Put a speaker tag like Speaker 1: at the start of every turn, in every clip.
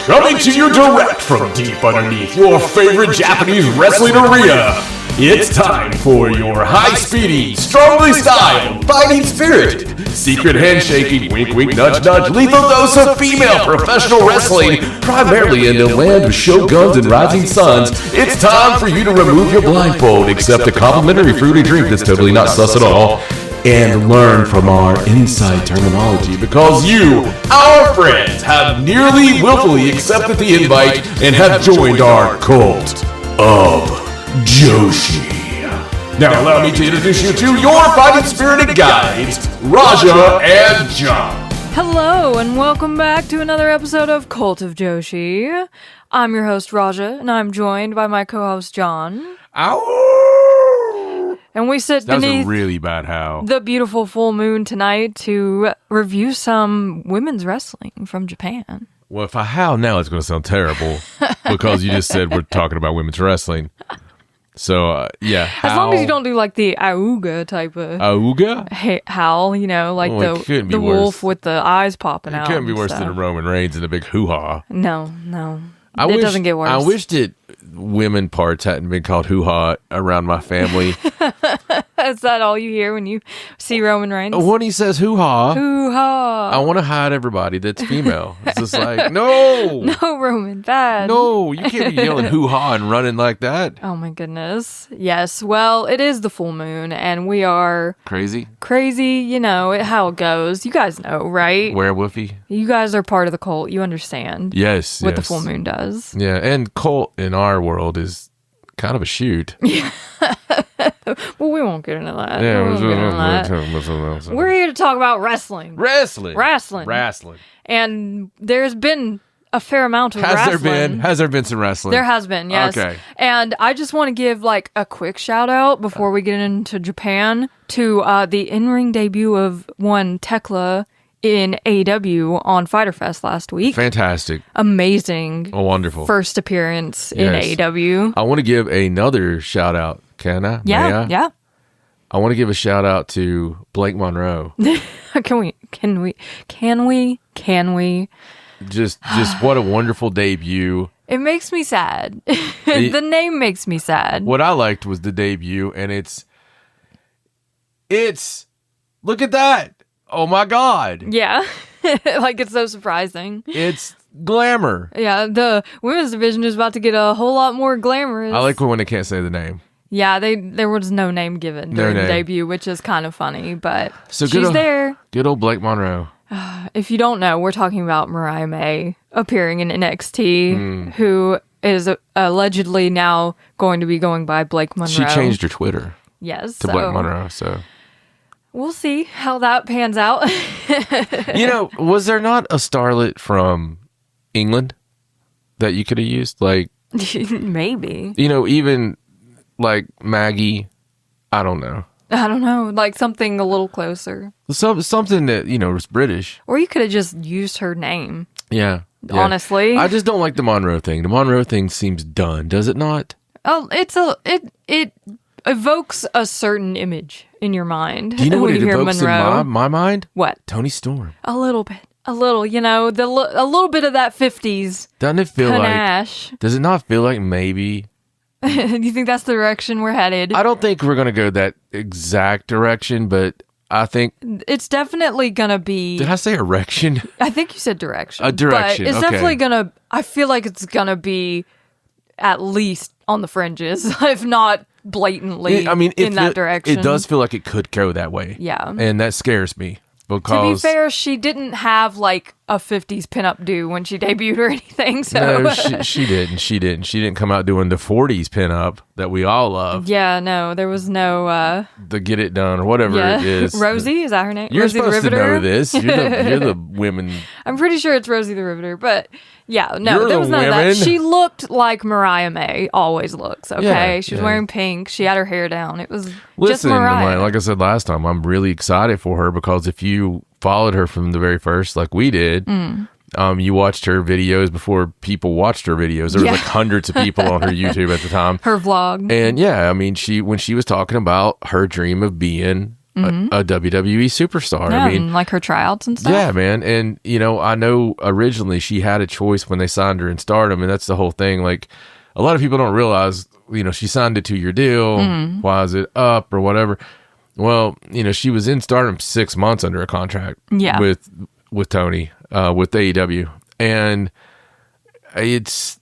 Speaker 1: Coming to you direct from deep underneath your favorite Japanese wrestling arena, it's time for your high-speedy, strongly styled, fighting spirited, secret handshaking, wink wink nudge nudge, lethal dose of female professional wrestling, primarily in the land of shoguns and rising suns. It's time for you to remove your blindfold, accept a complimentary fruity drink that's totally not sus at all, and learn from our inside terminology, because you, our friends, have nearly willfully accepted the invite and have joined our cult of Joshi. Now allow me to introduce you to your fighting spirited guides, Raja and John.
Speaker 2: Hello and welcome back to another episode of Cult of Joshi. I'm your host Raja and I'm joined by my co-host John.
Speaker 1: Ow!
Speaker 2: And we sit
Speaker 1: That was
Speaker 2: beneath
Speaker 1: a really bad howl.
Speaker 2: the beautiful full moon tonight to review some women's wrestling from Japan.
Speaker 1: Well, if I howl now, it's going to sound terrible because you just said we're talking about women's wrestling. So, yeah.
Speaker 2: As long as you don't do like the auga type of
Speaker 1: Auga?
Speaker 2: howl, you know, like the wolf with the eyes popping out.
Speaker 1: It couldn't be worse than a Roman Reigns and a big hoo-ha.
Speaker 2: No. It doesn't get worse.
Speaker 1: I wish that women parts hadn't been called hoo-ha around my family.
Speaker 2: Is that all you hear when you see Roman Reigns?
Speaker 1: When he says hoo-ha,
Speaker 2: hoo-ha,
Speaker 1: I want to hide everybody that's female. It's just like, no,
Speaker 2: Roman, bad.
Speaker 1: No, you can't be yelling hoo-ha and running like that.
Speaker 2: Oh my goodness. Yes, well, it is the full moon, and we are
Speaker 1: crazy,
Speaker 2: you know, how it goes. You guys know, right?
Speaker 1: Werewolfy.
Speaker 2: You guys are part of the cult. You understand.
Speaker 1: Yes,
Speaker 2: what the full moon does.
Speaker 1: Yeah, and cult in our world is kind of a shoot.
Speaker 2: Well, we won't get into that.
Speaker 1: Yeah,
Speaker 2: We're here to talk about wrestling.
Speaker 1: Wrestling.
Speaker 2: And there's been a fair amount of wrestling.
Speaker 1: Has there been some wrestling?
Speaker 2: There has been, yes.
Speaker 1: Okay.
Speaker 2: And I just want to give like a quick shout out before we get into Japan to the in-ring debut of one Tekla in AEW on Fyter Fest last week.
Speaker 1: Fantastic.
Speaker 2: Amazing.
Speaker 1: Oh, wonderful.
Speaker 2: First appearance in AEW.
Speaker 1: I want to give another shout out. Can I?
Speaker 2: Yeah.
Speaker 1: I want to give a shout out to Blake Monroe.
Speaker 2: Can we?
Speaker 1: Just what a wonderful debut.
Speaker 2: It makes me sad. The name makes me sad.
Speaker 1: What I liked was the debut, and it's look at that. Oh my God.
Speaker 2: Yeah. Like it's so surprising.
Speaker 1: It's glamour.
Speaker 2: Yeah, the women's division is about to get a whole lot more glamorous.
Speaker 1: I like when they can't say the name.
Speaker 2: Yeah, there was no name given during the debut, which is kind of funny, but
Speaker 1: so
Speaker 2: she's there.
Speaker 1: Good old Blake Monroe.
Speaker 2: If you don't know, we're talking about Mariah May appearing in NXT, who is allegedly now going to be going by Blake Monroe.
Speaker 1: She changed her Twitter.
Speaker 2: Yes.
Speaker 1: To Blake Monroe, so.
Speaker 2: We'll see how that pans out.
Speaker 1: You know, was there not a starlet from England that you could have used? Like,
Speaker 2: maybe.
Speaker 1: You know, even like Maggie, I don't know.
Speaker 2: Like something a little closer.
Speaker 1: Something that, you know, was British.
Speaker 2: Or you could have just used her name.
Speaker 1: Yeah.
Speaker 2: Honestly.
Speaker 1: I just don't like the Monroe thing. The Monroe thing seems done, does it not?
Speaker 2: Oh, it evokes a certain image in your mind.
Speaker 1: Do you know what it evokes
Speaker 2: Monroe.
Speaker 1: in my mind?
Speaker 2: What?
Speaker 1: Tony Storm.
Speaker 2: A little bit. You know, a little bit of that 50s
Speaker 1: Doesn't it feel
Speaker 2: panache.
Speaker 1: Does it not feel like maybe?
Speaker 2: Do you think that's the direction we're headed?
Speaker 1: I don't think we're going to go that exact direction, but I think...
Speaker 2: It's definitely going to be...
Speaker 1: Did I say erection?
Speaker 2: I think you said direction.
Speaker 1: A direction,
Speaker 2: but it's
Speaker 1: okay.
Speaker 2: definitely going to... I feel like it's going to be at least on the fringes, if not blatantly in that direction.
Speaker 1: It does feel like it could go that way.
Speaker 2: Yeah.
Speaker 1: And that scares me. Because,
Speaker 2: to be fair, she didn't have like a 50s pinup do when she debuted or anything. So
Speaker 1: no, she didn't. She didn't come out doing the 40s pinup that we all love.
Speaker 2: Yeah, no, there was no
Speaker 1: the Get It Done or whatever it is.
Speaker 2: Rosie, is that her name?
Speaker 1: You're
Speaker 2: Rosie
Speaker 1: supposed
Speaker 2: the Riveter?
Speaker 1: to know this. You're the women.
Speaker 2: I'm pretty sure it's Rosie the Riveter, but yeah, no,
Speaker 1: You're
Speaker 2: there was none of that.
Speaker 1: women.
Speaker 2: She looked like Mariah May always looks. Okay,
Speaker 1: Yeah,
Speaker 2: she was wearing pink. She had her hair down. It was just
Speaker 1: Listen,
Speaker 2: Mariah.
Speaker 1: like I said last time, I'm really excited for her because if you followed her from the very first, like we did, you watched her videos before people watched her videos. There were like hundreds of people on her YouTube at the time.
Speaker 2: Her vlog.
Speaker 1: And yeah, I mean, when she was talking about her dream of being a WWE superstar.
Speaker 2: Yeah,
Speaker 1: I mean,
Speaker 2: and like her tryouts and stuff.
Speaker 1: yeah, man. And, I know originally she had a choice when they signed her in Stardom, and that's the whole thing. Like, a lot of people don't realize, she signed a 2-year deal. Why is it up or whatever? Well, she was in Stardom 6 months under a contract with Tony, with AEW. And it's,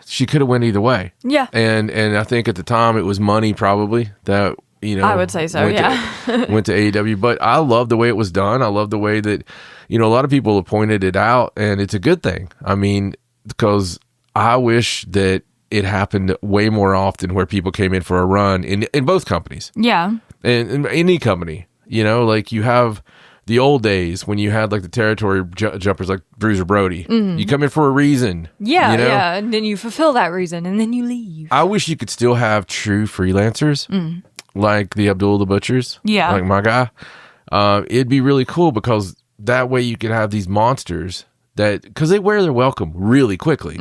Speaker 1: she could have went either way.
Speaker 2: Yeah.
Speaker 1: And I think at the time it was money probably that,
Speaker 2: I would say so,
Speaker 1: went to AEW. But I love the way it was done. I love the way that, a lot of people have pointed it out, and it's a good thing. I mean, because I wish that it happened way more often where people came in for a run in both companies.
Speaker 2: Yeah.
Speaker 1: And in any company, like you have the old days when you had like the territory jumpers like Bruiser Brody. You come in for a reason.
Speaker 2: Yeah, yeah. And then you fulfill that reason and then you leave.
Speaker 1: I wish you could still have true freelancers like the Abdul the Butchers.
Speaker 2: Yeah.
Speaker 1: Like my guy. It'd be really cool because that way you could have these monsters because they wear their welcome really quickly.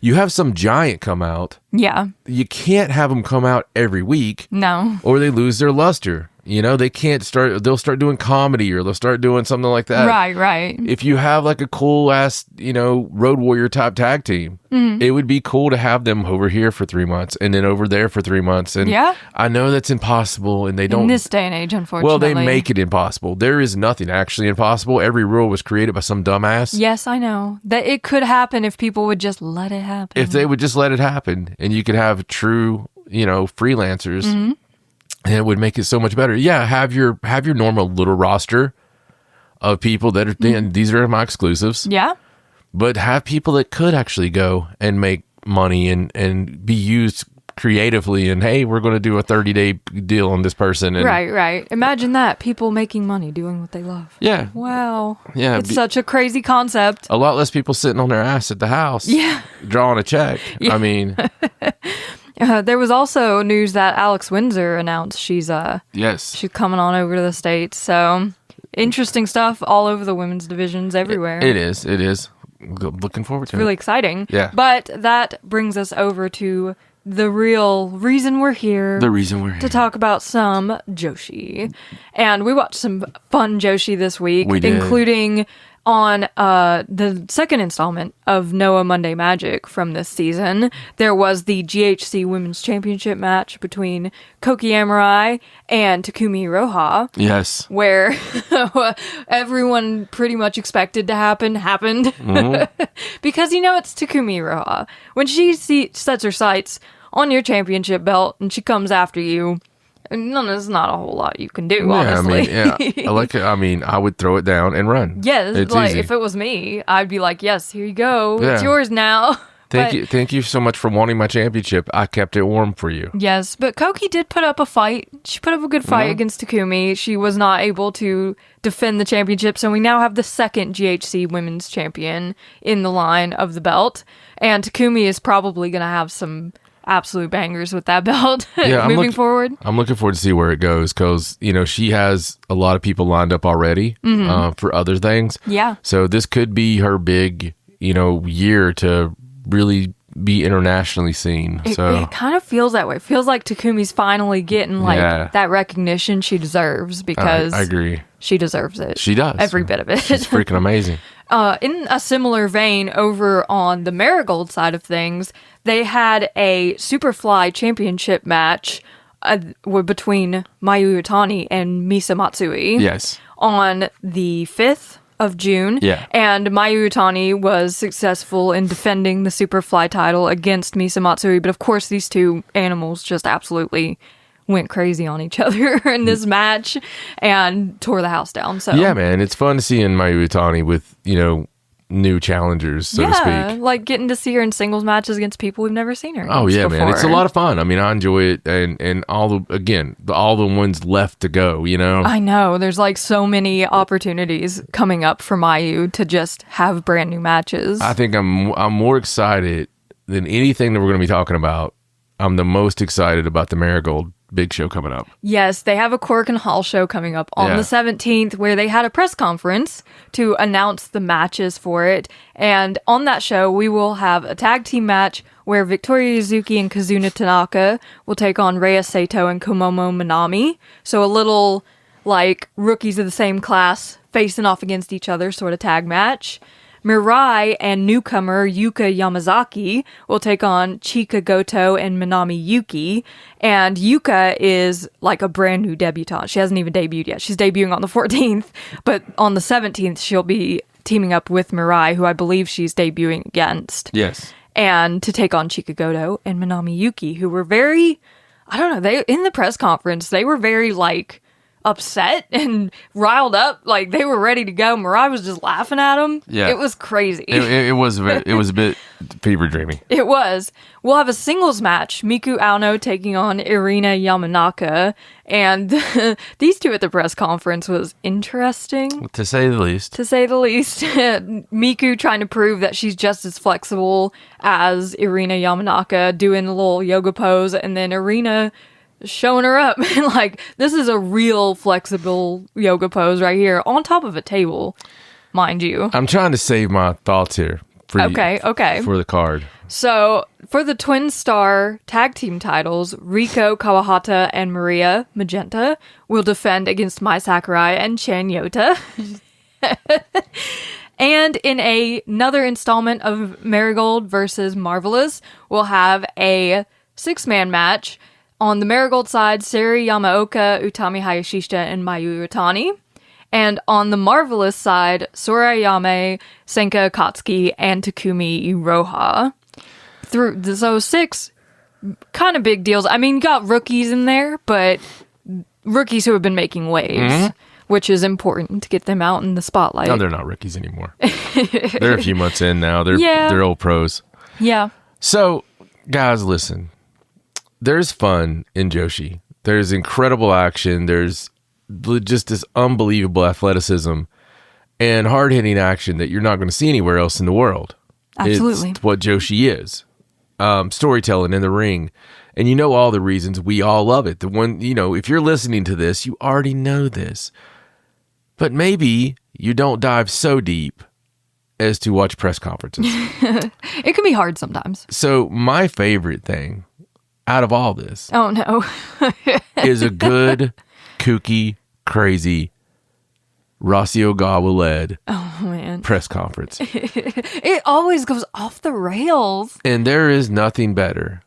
Speaker 1: You have some giant come out.
Speaker 2: Yeah.
Speaker 1: You can't have them come out every week.
Speaker 2: No.
Speaker 1: Or they lose their luster. They can't they'll start doing comedy or they'll start doing something like that.
Speaker 2: Right.
Speaker 1: If you have like a cool ass, Road Warrior type tag team, it would be cool to have them over here for 3 months and then over there for 3 months. And I know that's impossible and they don't.
Speaker 2: In this day and age, unfortunately.
Speaker 1: Well, they make it impossible. There is nothing actually impossible. Every rule was created by some dumbass.
Speaker 2: Yes, I know. That it could happen if people would just let it happen.
Speaker 1: If they would just let it happen and you could have true, freelancers. And it would make it so much better. Yeah, have your normal little roster of people that are these are my exclusives.
Speaker 2: Yeah.
Speaker 1: But have people that could actually go and make money and be used creatively and hey, we're going to do a 30-day deal on this person. And,
Speaker 2: right. Imagine that. People making money doing what they love.
Speaker 1: Yeah.
Speaker 2: Wow.
Speaker 1: Yeah.
Speaker 2: It's such a crazy concept.
Speaker 1: A lot less people sitting on their ass at the house.
Speaker 2: Yeah.
Speaker 1: Drawing a check. Yeah. I mean...
Speaker 2: there was also news that Alex Windsor announced she's coming on over to the States. So interesting stuff all over the women's divisions everywhere.
Speaker 1: It is. Looking forward to it.
Speaker 2: Really exciting.
Speaker 1: Yeah.
Speaker 2: But that brings us over to the real reason we're here. To talk about some Joshi. And we watched some fun Joshi this week.
Speaker 1: We did.
Speaker 2: Including on the second installment of Noah Monday Magic from this season. There was the GHC Women's Championship match between Koki Amurai and Takumi Iroha.
Speaker 1: Yes.
Speaker 2: Where everyone pretty much expected to happened. Because, it's Takumi Iroha. When she sets her sights on your championship belt and she comes after you, there's not a whole lot you can do, honestly.
Speaker 1: I would throw it down and run.
Speaker 2: Yeah,
Speaker 1: it's
Speaker 2: like
Speaker 1: easy.
Speaker 2: If it was me, I'd be like, yes, here you go. Yeah. It's yours now.
Speaker 1: Thank you so much for wanting my championship. I kept it warm for you.
Speaker 2: Yes, but Koki did put up a fight. She put up a good fight against Takumi. She was not able to defend the championship, so we now have the second GHC Women's Champion in the line of the belt. And Takumi is probably going to have some absolute bangers with that belt moving forward.
Speaker 1: I'm looking forward to see where it goes because, she has a lot of people lined up already for other things.
Speaker 2: Yeah.
Speaker 1: So this could be her big, year to really be internationally seen.
Speaker 2: It kind of feels that way. It feels like Takumi's finally getting that recognition she deserves because
Speaker 1: I agree.
Speaker 2: She deserves it.
Speaker 1: She does.
Speaker 2: Every bit of it.
Speaker 1: She's freaking amazing.
Speaker 2: In a similar vein, over on the Marigold side of things, they had a Superfly championship match between Mayu Iwatani and Misa Matsui.
Speaker 1: Yes.
Speaker 2: On the 5th of June.
Speaker 1: Yeah.
Speaker 2: And Mayu Iwatani was successful in defending the Superfly title against Misa Matsui. But of course, these two animals just absolutely went crazy on each other in this match and tore the house down. So
Speaker 1: yeah, man, it's fun seeing Mayu Iwatani with, new challengers, so to speak.
Speaker 2: Like getting to see her in singles matches against people we've never seen her against.
Speaker 1: Oh yeah,
Speaker 2: before.
Speaker 1: man, it's a lot of fun. I mean, I enjoy it, and all the ones left to go.
Speaker 2: I know there's like so many opportunities coming up for Mayu to just have brand new matches.
Speaker 1: I think I'm more excited than anything that we're going to be talking about. I'm the most excited about the Marigold big show coming up.
Speaker 2: Yes, they have a Korakuen Hall show coming up on the 17th where they had a press conference to announce the matches for it. And on that show, we will have a tag team match where Victoria Yuzuki and Kazuna Tanaka will take on Rhea Sato and Komomo Minami. So a little, like, rookies of the same class facing off against each other sort of tag match. Mirai and newcomer Yuka Yamazaki will take on Chika Goto and Minami Yuki. And Yuka is like a brand new debutante. She hasn't even debuted yet. She's debuting on the 14th, but on the 17th, she'll be teaming up with Mirai, who I believe she's debuting against.
Speaker 1: Yes.
Speaker 2: And to take on Chika Goto and Minami Yuki, who were very, I don't know, they in the press conference, they were very, like, upset and riled up, like they were ready to go. Mirai was just laughing at them. Yeah, it was crazy.
Speaker 1: It was a bit fever dreamy.
Speaker 2: It was. We'll have a singles match. Miku Aono taking on Irina Yamanaka, and these two at the press conference was interesting,
Speaker 1: to say the least.
Speaker 2: Miku trying to prove that she's just as flexible as Irina Yamanaka, doing a little yoga pose, and then Irina showing her up. Like, this is a real flexible yoga pose right here on top of a table, mind you.
Speaker 1: I'm trying to save my thoughts here for
Speaker 2: okay
Speaker 1: for the card.
Speaker 2: So for the twin star tag team titles, Riko Kawahata and Maria Magenta will defend against Mai Sakurai and Chan Yota. And in another installment of Marigold versus Marvelous, we'll have a 6-man match. On the Marigold side, Sari Yamaoka, Utami Hayashishita, and Mayu Iwatani. And on the Marvelous side, Sora Yame, Senka Akatsuki, and Takumi Iroha. So 6 kind of big deals. I mean, you got rookies in there, but rookies who have been making waves, which is important to get them out in the spotlight.
Speaker 1: No, they're not rookies anymore. They're a few months in now. They're old pros.
Speaker 2: Yeah.
Speaker 1: So, guys, listen. There's fun in Joshi. There's incredible action. There's just this unbelievable athleticism and hard-hitting action that you're not going to see anywhere else in the world.
Speaker 2: Absolutely.
Speaker 1: It's what Joshi is. Storytelling in the ring. And you know all the reasons we all love it. The one, if you're listening to this, you already know this. But maybe you don't dive so deep as to watch press conferences.
Speaker 2: It can be hard sometimes.
Speaker 1: So my favorite thing out of all this,
Speaker 2: oh no,
Speaker 1: is a good, kooky, crazy Rossi Ogawa led press conference.
Speaker 2: It always goes off the rails.
Speaker 1: And there is nothing better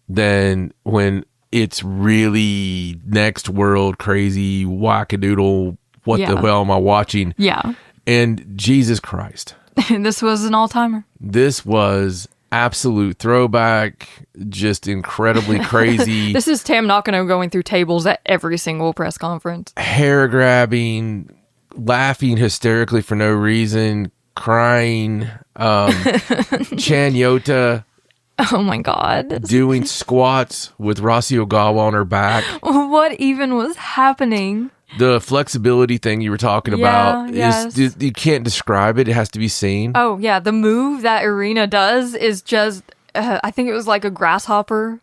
Speaker 1: than when it's really next world crazy wackadoodle. What the hell am I watching?
Speaker 2: Yeah.
Speaker 1: And Jesus Christ.
Speaker 2: This was an all-timer.
Speaker 1: This was absolute throwback, just incredibly crazy.
Speaker 2: This is Tam Nakano going through tables at every single press conference.
Speaker 1: Hair grabbing, laughing hysterically for no reason, crying. Chan Yota.
Speaker 2: Oh my God.
Speaker 1: Doing squats with Rossi Ogawa on her back.
Speaker 2: What even was happening?
Speaker 1: The flexibility thing you were talking about is you can't describe it. It has to be seen.
Speaker 2: Oh yeah, the move that Irina does is just I think it was like a grasshopper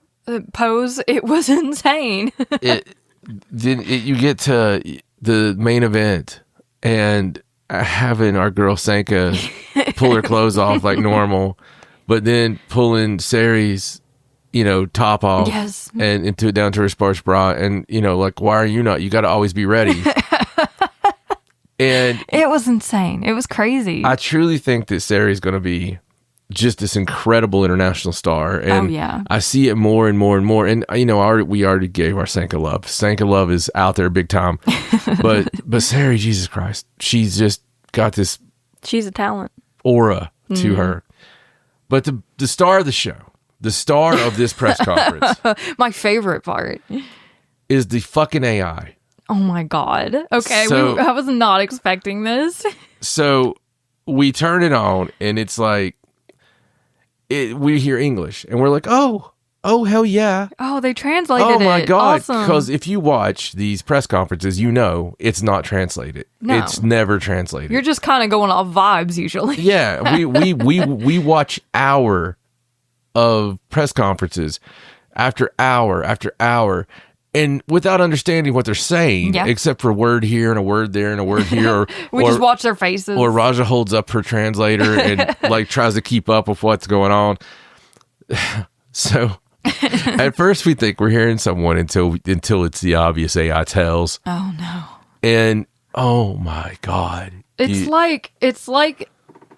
Speaker 2: pose. It was insane.
Speaker 1: You get to the main event and having our girl Senka pull her clothes off like normal, but then pulling Sari's top off and down to her sparse bra, and like, why are you not? You got to always be ready. And
Speaker 2: it was insane. It was crazy.
Speaker 1: I truly think that Sari's going to be just this incredible international star, and I see it more and more and more. And we already gave our Senka love. Senka love is out there big time, but Sari, Jesus Christ, she's just got this.
Speaker 2: She's a talent
Speaker 1: aura to her. But the star of the show. The star of this press conference.
Speaker 2: My favorite part.
Speaker 1: Is the fucking AI.
Speaker 2: Oh my God. Okay, I was not expecting this.
Speaker 1: So we turn it on and it's like, we hear English and we're like, oh, hell yeah.
Speaker 2: Oh, they translated it.
Speaker 1: Oh my God.
Speaker 2: Awesome.
Speaker 1: Because if you watch these press conferences, it's not translated.
Speaker 2: No.
Speaker 1: It's never translated.
Speaker 2: You're just kind of going off vibes usually.
Speaker 1: Yeah, we watch hour of press conferences after hour after hour, and without understanding what they're saying, except for a word here and a word there and a word here.
Speaker 2: We just watch their faces.
Speaker 1: Or Raja holds up her translator and like tries to keep up with what's going on. So at first we think we're hearing someone until it's the obvious AI tells.
Speaker 2: Oh no.
Speaker 1: And oh my God.
Speaker 2: It's like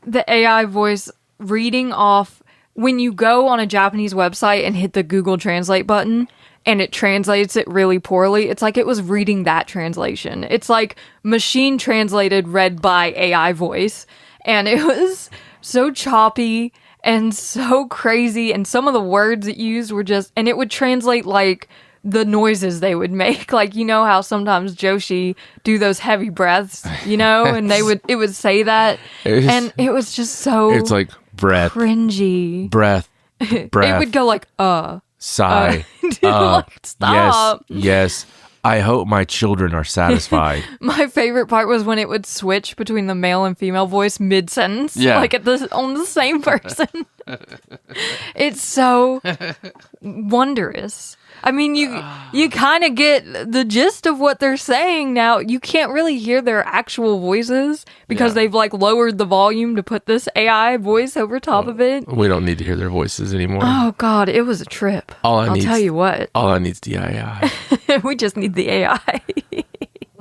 Speaker 2: the AI voice reading off when you go on a Japanese website and hit the Google Translate button and it translates it really poorly. It's like it was reading that translation. It's like machine translated read by AI voice. And it was so choppy and so crazy. And some of the words it used were just, and it would translate like the noises they would make. Like, you know how sometimes Joshi do those heavy breaths, you know, and it would say that. And it was just so
Speaker 1: it's like breath,
Speaker 2: cringy.
Speaker 1: Breath.
Speaker 2: It would go like,
Speaker 1: sigh.
Speaker 2: Like, stop.
Speaker 1: Yes. I hope my children are satisfied.
Speaker 2: My favorite part was when it would switch between the male and female voice mid-sentence.
Speaker 1: Yeah.
Speaker 2: Like on the same person. It's so wondrous. I mean, you kind of get the gist of what they're saying now. You can't really hear their actual voices because they've like lowered the volume to put this AI voice over top of it.
Speaker 1: We don't need to hear their voices anymore.
Speaker 2: Oh God, it was a trip. I'll tell you what.
Speaker 1: All I need is the AI.
Speaker 2: We just need the AI.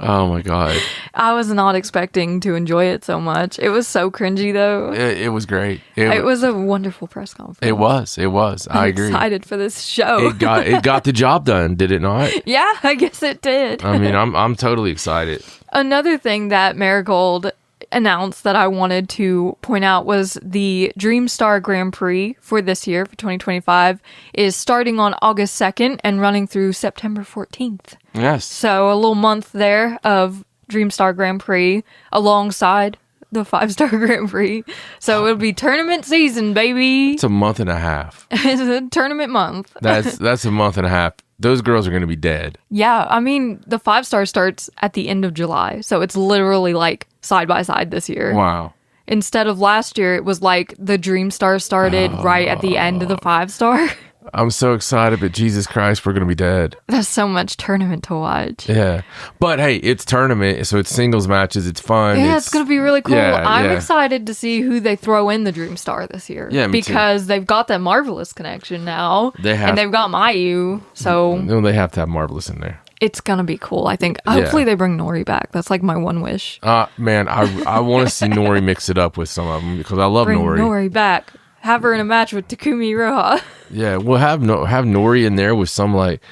Speaker 1: Oh my God.
Speaker 2: I was not expecting to enjoy it so much. It was so cringy though.
Speaker 1: It was great.
Speaker 2: It was a wonderful press conference.
Speaker 1: It was. I agree.
Speaker 2: I'm excited for this show.
Speaker 1: It got the job done, did it not?
Speaker 2: Yeah, I guess it did.
Speaker 1: I mean, I'm totally excited.
Speaker 2: Another thing that Marigold announced that I wanted to point out was the Dreamstar Grand Prix for this year, for 2025, is starting on August 2nd and running through September 14th.
Speaker 1: Yes.
Speaker 2: So a little month there of Dreamstar Grand Prix alongside the 5-star Grand Prix. So it'll be tournament season, baby.
Speaker 1: It's a month and a half.
Speaker 2: It's a tournament month.
Speaker 1: That's a month and a half. Those girls are going to be dead.
Speaker 2: Yeah, I mean, the 5-star starts at the end of July, so it's literally like side by side this year.
Speaker 1: Wow.
Speaker 2: Instead of last year, it was like the Dreamstar started right at the end of the 5-star.
Speaker 1: I'm so excited, but Jesus Christ, we're going to be dead.
Speaker 2: There's so much tournament to watch.
Speaker 1: Yeah. But hey, it's tournament, so it's singles matches. It's fun.
Speaker 2: Yeah, it's going to be really cool.
Speaker 1: Yeah,
Speaker 2: I'm excited to see who they throw in the Dreamstar this year.
Speaker 1: Yeah, me
Speaker 2: because they've got that Marvelous connection now. And they've got Mayu, so...
Speaker 1: No, they have to have Marvelous in there.
Speaker 2: It's going to be cool, I think. Hopefully they bring Nori back. That's like my one wish.
Speaker 1: Man, I want to see Nori mix it up with some of them because I love
Speaker 2: bring
Speaker 1: Nori.
Speaker 2: Nori back. Have her in a match with Takumi Iroha.
Speaker 1: Yeah, we'll have Nori in there with some like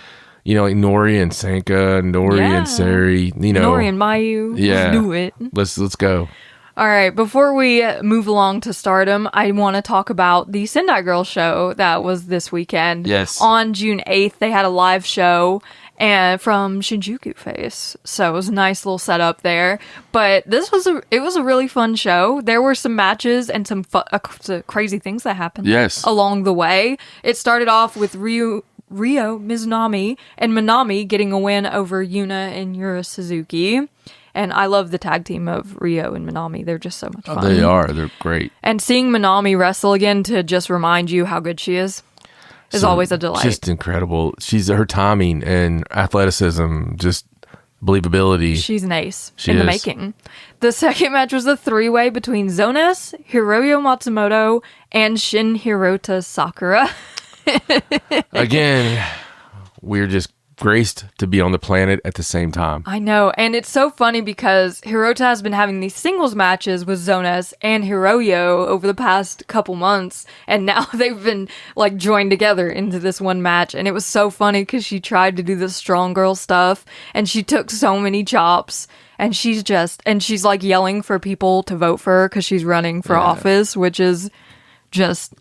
Speaker 1: Nori and Sanka, Nori and Sari,
Speaker 2: Nori and Mayu.
Speaker 1: Yeah,
Speaker 2: let's do it.
Speaker 1: Let's go.
Speaker 2: All right, before we move along to Stardom, I want to talk about the Sendai Girl show that was this weekend.
Speaker 1: Yes.
Speaker 2: On June 8th, they had a live show and from Shinjuku Face. So it was a nice little setup there. But it was a really fun show. There were some matches and some crazy things that happened along the way. It started off with Ryo Mizunami and Minami getting a win over Yuna and Yura Suzuki. And I love the tag team of Ryo and Minami. They're just so much fun.
Speaker 1: They are. They're great.
Speaker 2: And seeing Minami wrestle again to just remind you how good she is always a delight.
Speaker 1: Just incredible. Her timing and athleticism, just believability.
Speaker 2: She's an ace in the making. The second match was a 3-way between Zones, Hiroyo Matsumoto, and Shin Hirota Sakura.
Speaker 1: Again, we're just graced to be on the planet at the same time.
Speaker 2: I know, and it's so funny because Hirota has been having these singles matches with Zones and Hiroyo over the past couple months, and now they've been like joined together into this one match, and it was so funny because she tried to do the strong girl stuff, and she took so many chops, and she's like yelling for people to vote for her because she's running for office, which is just,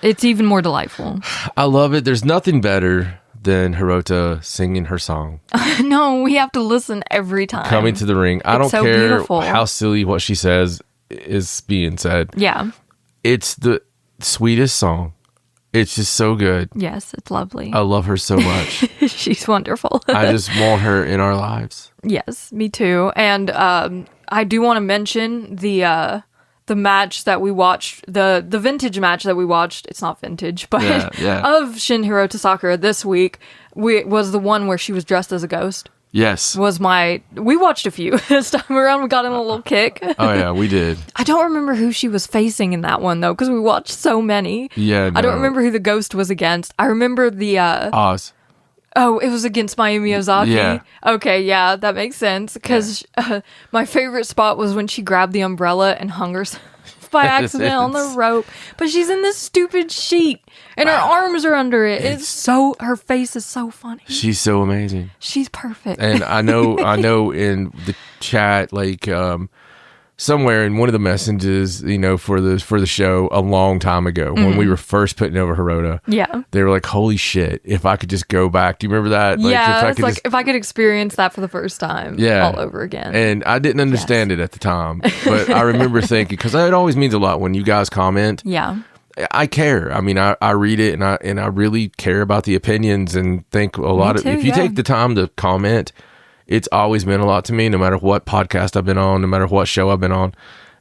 Speaker 2: it's even more delightful.
Speaker 1: I love it. There's nothing better than Hirota singing her song.
Speaker 2: No, we have to listen every time.
Speaker 1: Coming to the ring. I don't care how silly what she says is being said.
Speaker 2: Yeah.
Speaker 1: It's the sweetest song. It's just so good.
Speaker 2: Yes, it's lovely.
Speaker 1: I love her so much.
Speaker 2: She's wonderful.
Speaker 1: I just want her in our lives.
Speaker 2: Yes, me too. And I do want to mention the match that we watched, the vintage match that we watched. It's not vintage, but of Shin Hirota Sakura this week. was the one where she was dressed as a ghost.
Speaker 3: Yes.
Speaker 2: We watched a few this time around. We got in a little kick.
Speaker 3: Oh, yeah, we did.
Speaker 2: I don't remember who she was facing in that one, though, because we watched so many.
Speaker 3: Yeah,
Speaker 2: I don't remember who the ghost was against. I remember the...
Speaker 3: Oz.
Speaker 2: Oh, it was against Mayumi Ozaki?
Speaker 3: Yeah.
Speaker 2: Okay, yeah, that makes sense, because my favorite spot was when she grabbed the umbrella and hung herself by accident on the rope, but she's in this stupid sheet, and her arms are under it. Her face is so funny.
Speaker 3: She's so amazing.
Speaker 2: She's perfect.
Speaker 3: And I know in the chat, like, somewhere in one of the messages, for the show a long time ago when we were first putting over Hirota, they were like, "Holy shit! If I could just go back." Do you remember that? Like,
Speaker 2: if I could experience that for the first time, all over again.
Speaker 3: And I didn't understand it at the time, but I remember thinking, because it always means a lot when you guys comment.
Speaker 2: Yeah.
Speaker 3: I care. I mean, I read it and I really care about the opinions and think a lot of. If you take the time to comment, it's always meant a lot to me, no matter what podcast I've been on, no matter what show I've been on.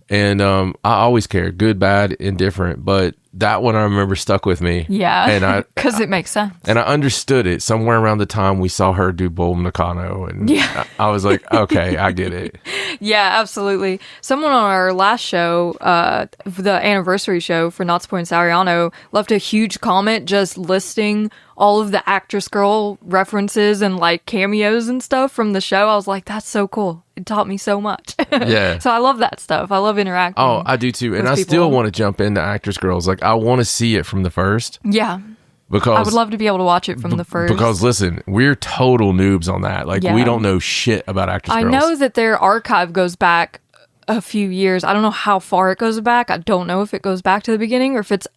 Speaker 3: And I always care, good, bad, indifferent. But that one I remember stuck with me.
Speaker 2: Yeah, and because it makes sense.
Speaker 3: And I understood it somewhere around the time we saw her do Bull Nakano. And I was like, okay, I get it.
Speaker 2: Yeah, absolutely. Someone on our last show, the anniversary show for Natsuko and Sariano, left a huge comment just listing all of the actress girl references and like cameos and stuff from the show. I was like, that's so cool. It taught me so much.
Speaker 3: Yeah.
Speaker 2: So I love that stuff. I love interacting.
Speaker 3: Oh, I do too. And I still want to jump into actress girls. Like, I want to see it from the first.
Speaker 2: Yeah.
Speaker 3: Because
Speaker 2: I would love to be able to watch it from the first.
Speaker 3: Because listen, we're total noobs on that. Like, we don't know shit about actress girls.
Speaker 2: I know that their archive goes back a few years. I don't know how far it goes back. I don't know if it goes back to the beginning or if it's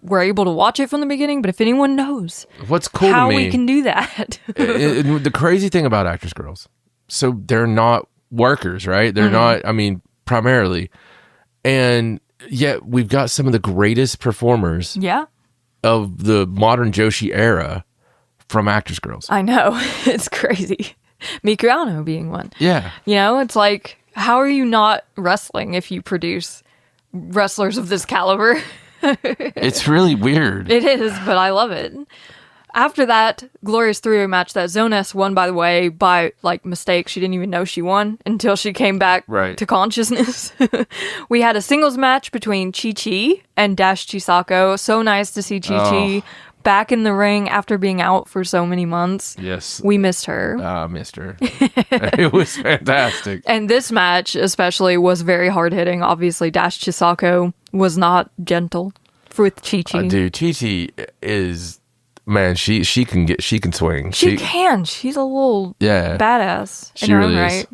Speaker 2: we're able to watch it from the beginning. But if anyone knows
Speaker 3: what's cool
Speaker 2: how
Speaker 3: to me,
Speaker 2: we can do that.
Speaker 3: The crazy thing about actress girls, so they're not workers, right? They're not, I mean, primarily. And yet we've got some of the greatest performers of the modern Joshi era from actress girls.
Speaker 2: I know. It's crazy. Miku Ano being one.
Speaker 3: Yeah.
Speaker 2: It's like, how are you not wrestling if you produce wrestlers of this caliber?
Speaker 3: It's really weird.
Speaker 2: It is, but I love it. After that glorious three-way match that Zone S won, by the way, by like mistake. She didn't even know she won until she came back to consciousness. We had a singles match between Chi-Chi and Dash Chisako. So nice to see Chi-Chi back in the ring after being out for so many months.
Speaker 3: Yes.
Speaker 2: We missed her.
Speaker 3: I missed her. It was fantastic.
Speaker 2: And this match especially was very hard-hitting. Obviously, Dash Chisako was not gentle with Chi-Chi.
Speaker 3: Dude, Chi-Chi is... Man, she can swing.
Speaker 2: She can. She's a little badass in
Speaker 3: she
Speaker 2: her
Speaker 3: really
Speaker 2: own right.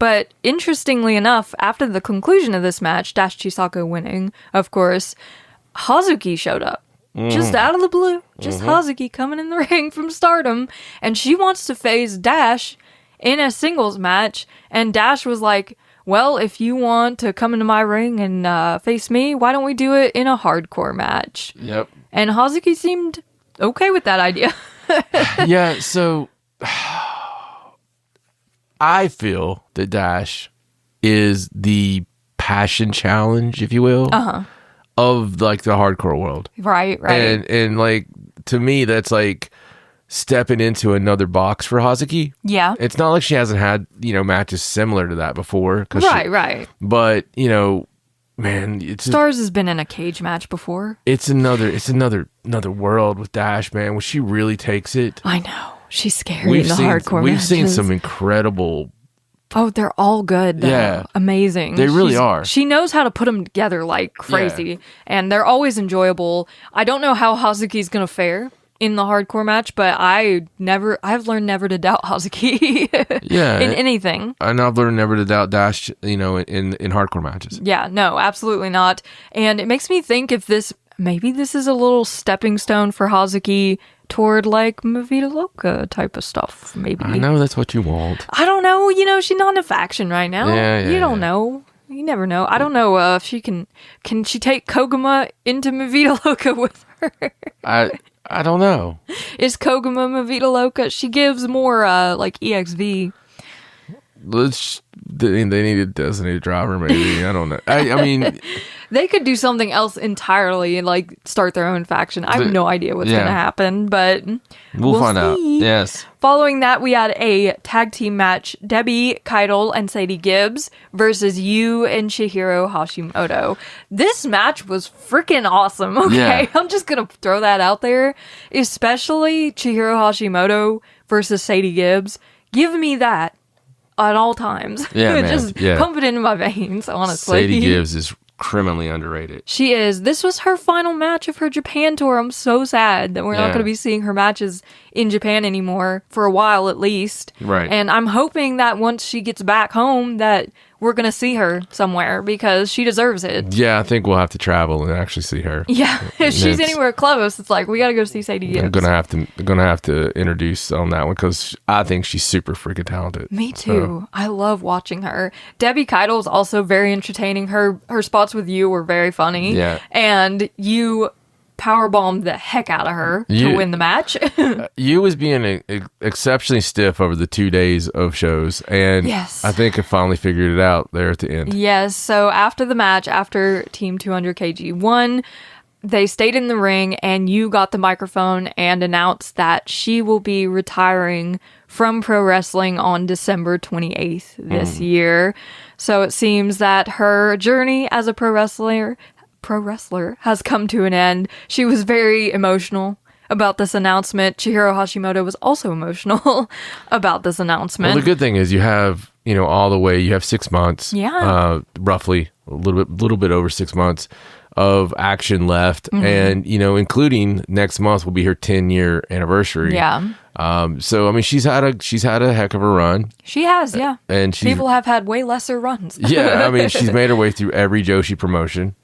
Speaker 2: But interestingly enough, after the conclusion of this match, Dash Chisako winning, of course, Hazuki showed up. Just out of the blue. Just Hazuki coming in the ring from Stardom. And she wants to face Dash in a singles match. And Dash was like, well, if you want to come into my ring and face me, why don't we do it in a hardcore match?
Speaker 3: Yep.
Speaker 2: And Hazuki seemed okay with that idea.
Speaker 3: Yeah, so I feel that Dash is the passion challenge, if you will, of like the hardcore world.
Speaker 2: Right.
Speaker 3: And like, to me, that's like stepping into another box for Hazuki.
Speaker 2: Yeah.
Speaker 3: It's not like she hasn't had, matches similar to that before.
Speaker 2: Right.
Speaker 3: But, man,
Speaker 2: Stars has been in a cage match before.
Speaker 3: It's another world with Dash, man. When she really takes it,
Speaker 2: I know she's scary in the hardcore.
Speaker 3: We've seen some incredible.
Speaker 2: Oh, they're all good. Though.
Speaker 3: Yeah,
Speaker 2: amazing.
Speaker 3: They really are.
Speaker 2: She knows how to put them together like crazy, and they're always enjoyable. I don't know how Hazuki's gonna fare in the hardcore match, but I've learned never to doubt Hazuki. In anything.
Speaker 3: And I've learned never to doubt Dash, in hardcore matches.
Speaker 2: Yeah, no, absolutely not. And it makes me think if maybe this is a little stepping stone for Hazuki toward like Mavita Loca type of stuff, maybe.
Speaker 3: I know that's what you want.
Speaker 2: I don't know, she's not in a faction right now. You don't know. You never know. I don't know if she can she take Koguma into Mavita Loca with her?
Speaker 3: I don't know.
Speaker 2: Is Koguma Mavita Loca? She gives more like EXV.
Speaker 3: They need a designated driver, maybe. I don't know. I mean,
Speaker 2: They could do something else entirely and like start their own faction. I have no idea what's going to happen, but
Speaker 3: we'll find out. Yes.
Speaker 2: Following that, we had a tag team match, Debbie Keitel and Sadie Gibbs versus Yu and Chihiro Hashimoto. This match was freaking awesome, okay? I'm just going to throw that out there. Especially Chihiro Hashimoto versus Sadie Gibbs. Give me that at all times.
Speaker 3: Yeah, man.
Speaker 2: Just pump it into my veins, honestly.
Speaker 3: Sadie Gibbs is criminally underrated.
Speaker 2: She is. This was her final match of her Japan tour. I'm so sad that we're not going to be seeing her matches in Japan anymore for a while at least.
Speaker 3: Right.
Speaker 2: And I'm hoping that once she gets back home that we're going to see her somewhere because she deserves it.
Speaker 3: Yeah, I think we'll have to travel and actually see her.
Speaker 2: Yeah, if she's anywhere close, it's like we got to go see Sadie Gibbs.
Speaker 3: I'm gonna have to introduce on that one because I think she's super freaking talented.
Speaker 2: Me too. So. I love watching her. Debbie Keitel is also very entertaining. Her spots with you were very funny.
Speaker 3: Yeah,
Speaker 2: and you powerbombed the heck out of her to win the match.
Speaker 3: You was being exceptionally stiff over the 2 days of shows, and I think I finally figured it out there at the end.
Speaker 2: Yes, so after the match, after Team 200 kg won, they stayed in the ring, and you got the microphone and announced that she will be retiring from pro wrestling on December 28th this year. So it seems that her journey as a pro wrestler has come to an end. She was very emotional about this announcement. Chihiro Hashimoto was also emotional about this announcement.
Speaker 3: Well, the good thing is you have, all the way, you have 6 months, roughly a little bit over 6 months of action left. And, including next month will be her 10-year anniversary.
Speaker 2: Yeah.
Speaker 3: So I mean, she's had a heck of a run.
Speaker 2: She has, yeah.
Speaker 3: And
Speaker 2: people have had way lesser runs.
Speaker 3: Yeah, I mean, she's made her way through every Joshi promotion.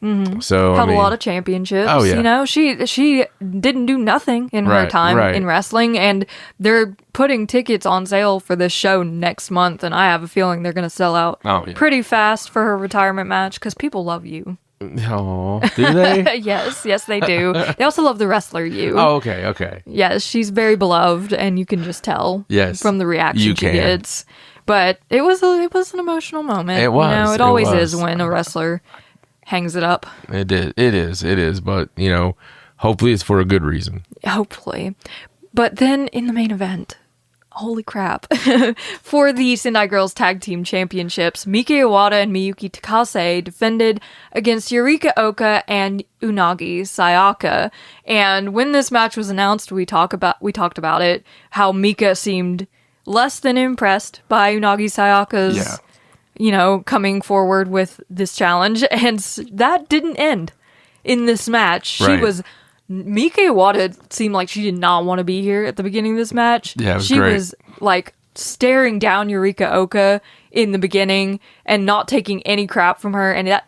Speaker 3: So
Speaker 2: held a lot of championships.
Speaker 3: Oh yeah.
Speaker 2: She didn't do nothing in her time in wrestling, and they're putting tickets on sale for this show next month, and I have a feeling they're going to sell out pretty fast for her retirement match because people love you.
Speaker 3: Oh, do they?
Speaker 2: yes, they do. They also love the wrestler Yu.
Speaker 3: Oh, okay.
Speaker 2: Yes, she's very beloved, and you can just tell from the reaction she gets. But it was an emotional moment.
Speaker 3: It was.
Speaker 2: It always is when a wrestler hangs it up.
Speaker 3: It is. But hopefully it's for a good reason.
Speaker 2: Hopefully, but then in the main event. Holy crap. For the Sendai Girls Tag Team Championships, Mika Iwata and Miyuki Takase defended against Yurika Oka and Unagi Sayaka. And when this match was announced, we talked about it, how Mika seemed less than impressed by Unagi Sayaka's, coming forward with this challenge. And that didn't end in this match. Mika Iwata seemed like she did not want to be here at the beginning of this match.
Speaker 3: Yeah, it was
Speaker 2: she
Speaker 3: great.
Speaker 2: was like staring down Yurika Oka in the beginning and not taking any crap from her, and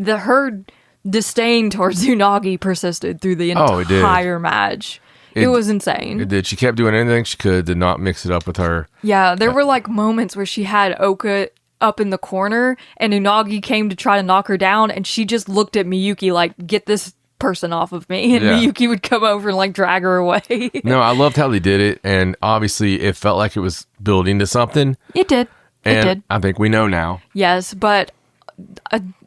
Speaker 2: her disdain towards Unagi persisted through the entire match. It was insane.
Speaker 3: It did. She kept doing anything she could to not mix it up with her.
Speaker 2: Yeah, there were like moments where she had Oka up in the corner, and Unagi came to try to knock her down, and she just looked at Miyuki like, "Get this person off of me," and Miyuki would come over and like drag her away. No,
Speaker 3: I loved how they did it, and obviously it felt like it was building to something.
Speaker 2: It did.
Speaker 3: I think we know now.
Speaker 2: Yes, but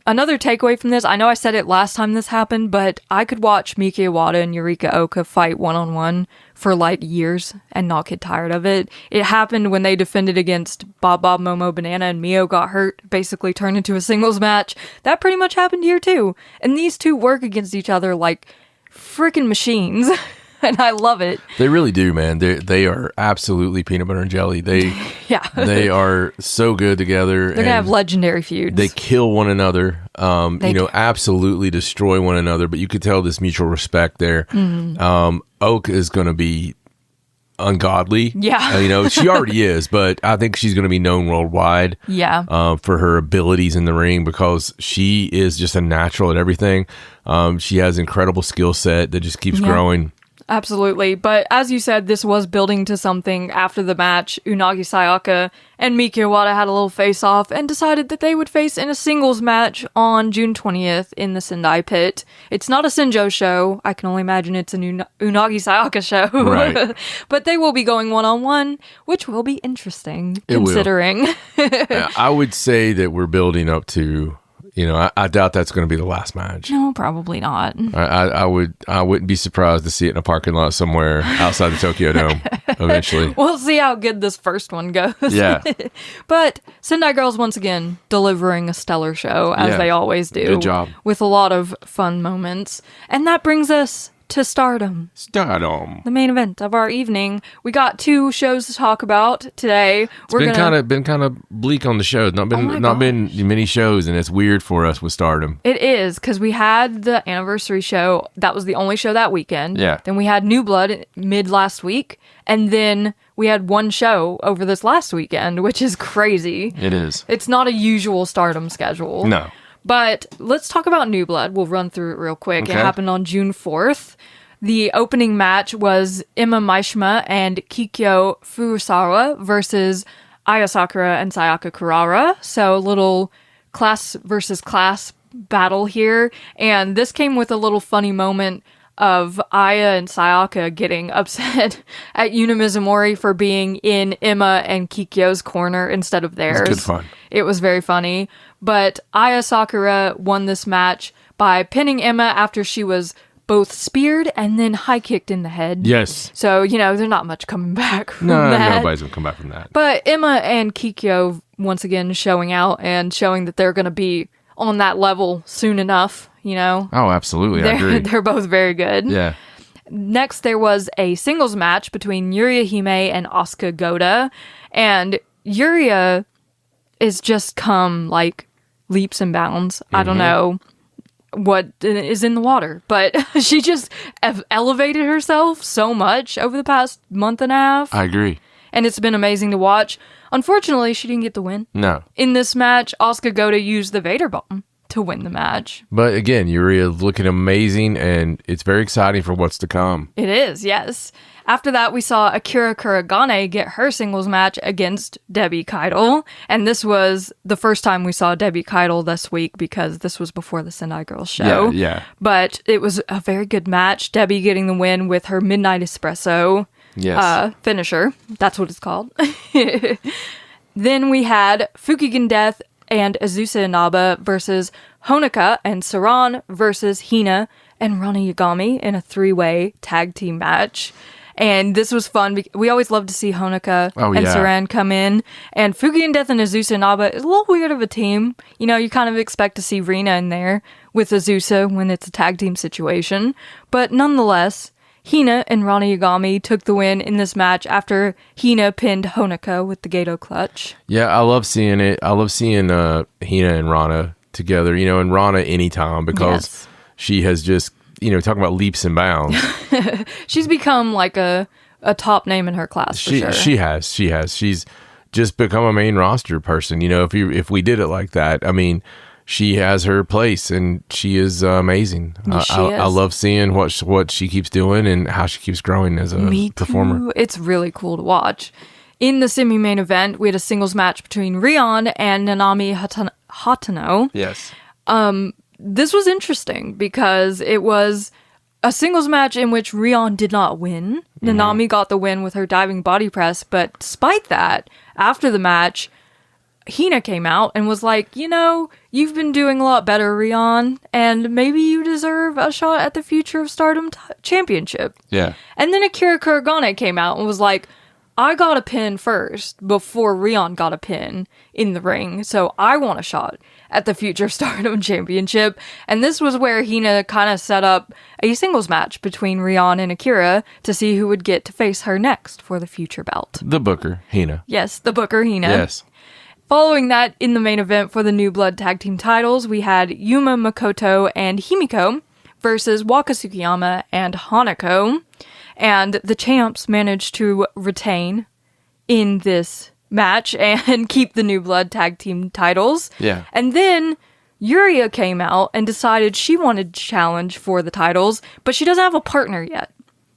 Speaker 2: another takeaway from this, I know I said it last time this happened, but I could watch Mika Iwata and Yurika Oka fight one-on-one for like years and not get tired of it. It happened when they defended against Bob Momo Banana and Mio got hurt, basically turned into a singles match. That pretty much happened here too. And these two work against each other like freaking machines. And I love it.
Speaker 3: They really do, man. They are absolutely peanut butter and jelly. They are so good together.
Speaker 2: They're gonna have legendary feuds.
Speaker 3: They kill one another. Absolutely destroy one another. But you could tell this mutual respect there. Oak is going to be ungodly.
Speaker 2: Yeah.
Speaker 3: She already is, but I think she's going to be known worldwide.
Speaker 2: Yeah.
Speaker 3: For her abilities in the ring because she is just a natural at everything. She has incredible skill set that just keeps growing.
Speaker 2: Absolutely. But as you said, this was building to something after the match. Unagi Sayaka and Mika Iwata had a little face-off and decided that they would face in a singles match on June 20th in the Sendai Pit. It's not a Senjo show. I can only imagine it's an Unagi Sayaka show.
Speaker 3: Right.
Speaker 2: But they will be going one-on-one, which will be interesting, considering.
Speaker 3: I would say that we're building up to, I doubt that's going to be the last match.
Speaker 2: No, probably not.
Speaker 3: I wouldn't be surprised to see it in a parking lot somewhere outside the Tokyo Dome eventually.
Speaker 2: We'll see how good this first one goes.
Speaker 3: Yeah.
Speaker 2: But Sendai Girls once again delivering a stellar show, as they always do.
Speaker 3: Good job.
Speaker 2: With a lot of fun moments. And that brings us to Stardom.
Speaker 3: Stardom.
Speaker 2: The main event of our evening. We got 2 shows to talk about today.
Speaker 3: It's been kind of bleak on the show. Not been many shows, and it's weird for us with Stardom.
Speaker 2: It is, because we had the anniversary show. That was the only show that weekend.
Speaker 3: Yeah.
Speaker 2: Then we had New Blood mid last week, and then we had one show over this last weekend, which is crazy.
Speaker 3: It is.
Speaker 2: It's not a usual Stardom schedule.
Speaker 3: No.
Speaker 2: But let's talk about New Blood. We'll run through it real quick.
Speaker 3: Okay.
Speaker 2: It happened on June 4th. The opening match was Emma Maishima and Kikyo Furusawa versus Aya Sakura and Sayaka Kurara. So a little class versus class battle here. And this came with a little funny moment of Aya and Sayaka getting upset at Yuna Mizumori for being in Emma and Kikyo's corner instead of theirs.
Speaker 3: It was good fun.
Speaker 2: It was very funny. But Aya Sakura won this match by pinning Emma after she was both speared and then high kicked in the head.
Speaker 3: Yes.
Speaker 2: So, there's not much coming back from that.
Speaker 3: Nobody's going to come back from that.
Speaker 2: But Emma and Kikyo once again showing out and showing that they're going to be on that level soon enough,
Speaker 3: Oh, absolutely. I agree.
Speaker 2: They're both very good.
Speaker 3: Yeah.
Speaker 2: Next, there was a singles match between Yuria Hime and Asuka Goda. And Yuria is just come like leaps and bounds. I don't know what is in the water, but she just elevated herself so much over the past month and a half.
Speaker 3: I agree.
Speaker 2: And it's been amazing to watch. Unfortunately, she didn't get the win.
Speaker 3: No.
Speaker 2: In this match, Asuka Goda used the Vader Bomb to win the match.
Speaker 3: But again, Yuria looking amazing, and it's very exciting for what's to come.
Speaker 2: It is, yes. After that, we saw Akira Kuragane get her singles match against Debbie Keidel. And this was the first time we saw Debbie Keidel this week because this was before the Sendai Girl show.
Speaker 3: Yeah.
Speaker 2: But it was a very good match. Debbie getting the win with her Midnight Espresso finisher. That's what it's called. Then we had Fukigen Death and Azusa Inaba versus Honoka and Saran versus Hina and Rana Yagami in a 3-way tag team match. And this was fun. We always love to see Honoka and Saran come in. And Fukigen Death and Azusa Inaba is a little weird of a team. You kind of expect to see Rina in there with Azusa when it's a tag team situation. But nonetheless, Hina and Rana Yagami took the win in this match after Hina pinned Honoka with the Gato clutch.
Speaker 3: Yeah, I love seeing it. I love seeing Hina and Rana together, and Rana anytime because she has just, talking about leaps and bounds.
Speaker 2: She's become like a top name in her class for sure.
Speaker 3: She has. She's just become a main roster person. If we did it like that, I mean, she has her place, and she is amazing. I love seeing what she keeps doing and how she keeps growing as a performer.
Speaker 2: It's really cool to watch. In the semi-main event, we had a singles match between Rion and Nanami Hatano.
Speaker 3: Yes.
Speaker 2: This was interesting because it was a singles match in which Rion did not win. Nanami got the win with her diving body press, but despite that, after the match, Hina came out and was like, you've been doing a lot better, Rion, and maybe you deserve a shot at the Future of Stardom Championship.
Speaker 3: Yeah.
Speaker 2: And then Akira Kuragane came out and was like, I got a pin first before Rion got a pin in the ring, so I want a shot at the Future Stardom Championship. And this was where Hina kind of set up a singles match between Rion and Akira to see who would get to face her next for the Future belt.
Speaker 3: The Booker, Hina.
Speaker 2: Yes, the Booker, Hina.
Speaker 3: Yes.
Speaker 2: Following that, in the main event for the New Blood Tag Team titles, we had Yuma Makoto and Himiko versus Waka Tsukiyama and Hanako. And the champs managed to retain in this match and keep the New Blood Tag Team titles.
Speaker 3: Yeah.
Speaker 2: And then Yuria came out and decided she wanted to challenge for the titles, but she doesn't have a partner yet.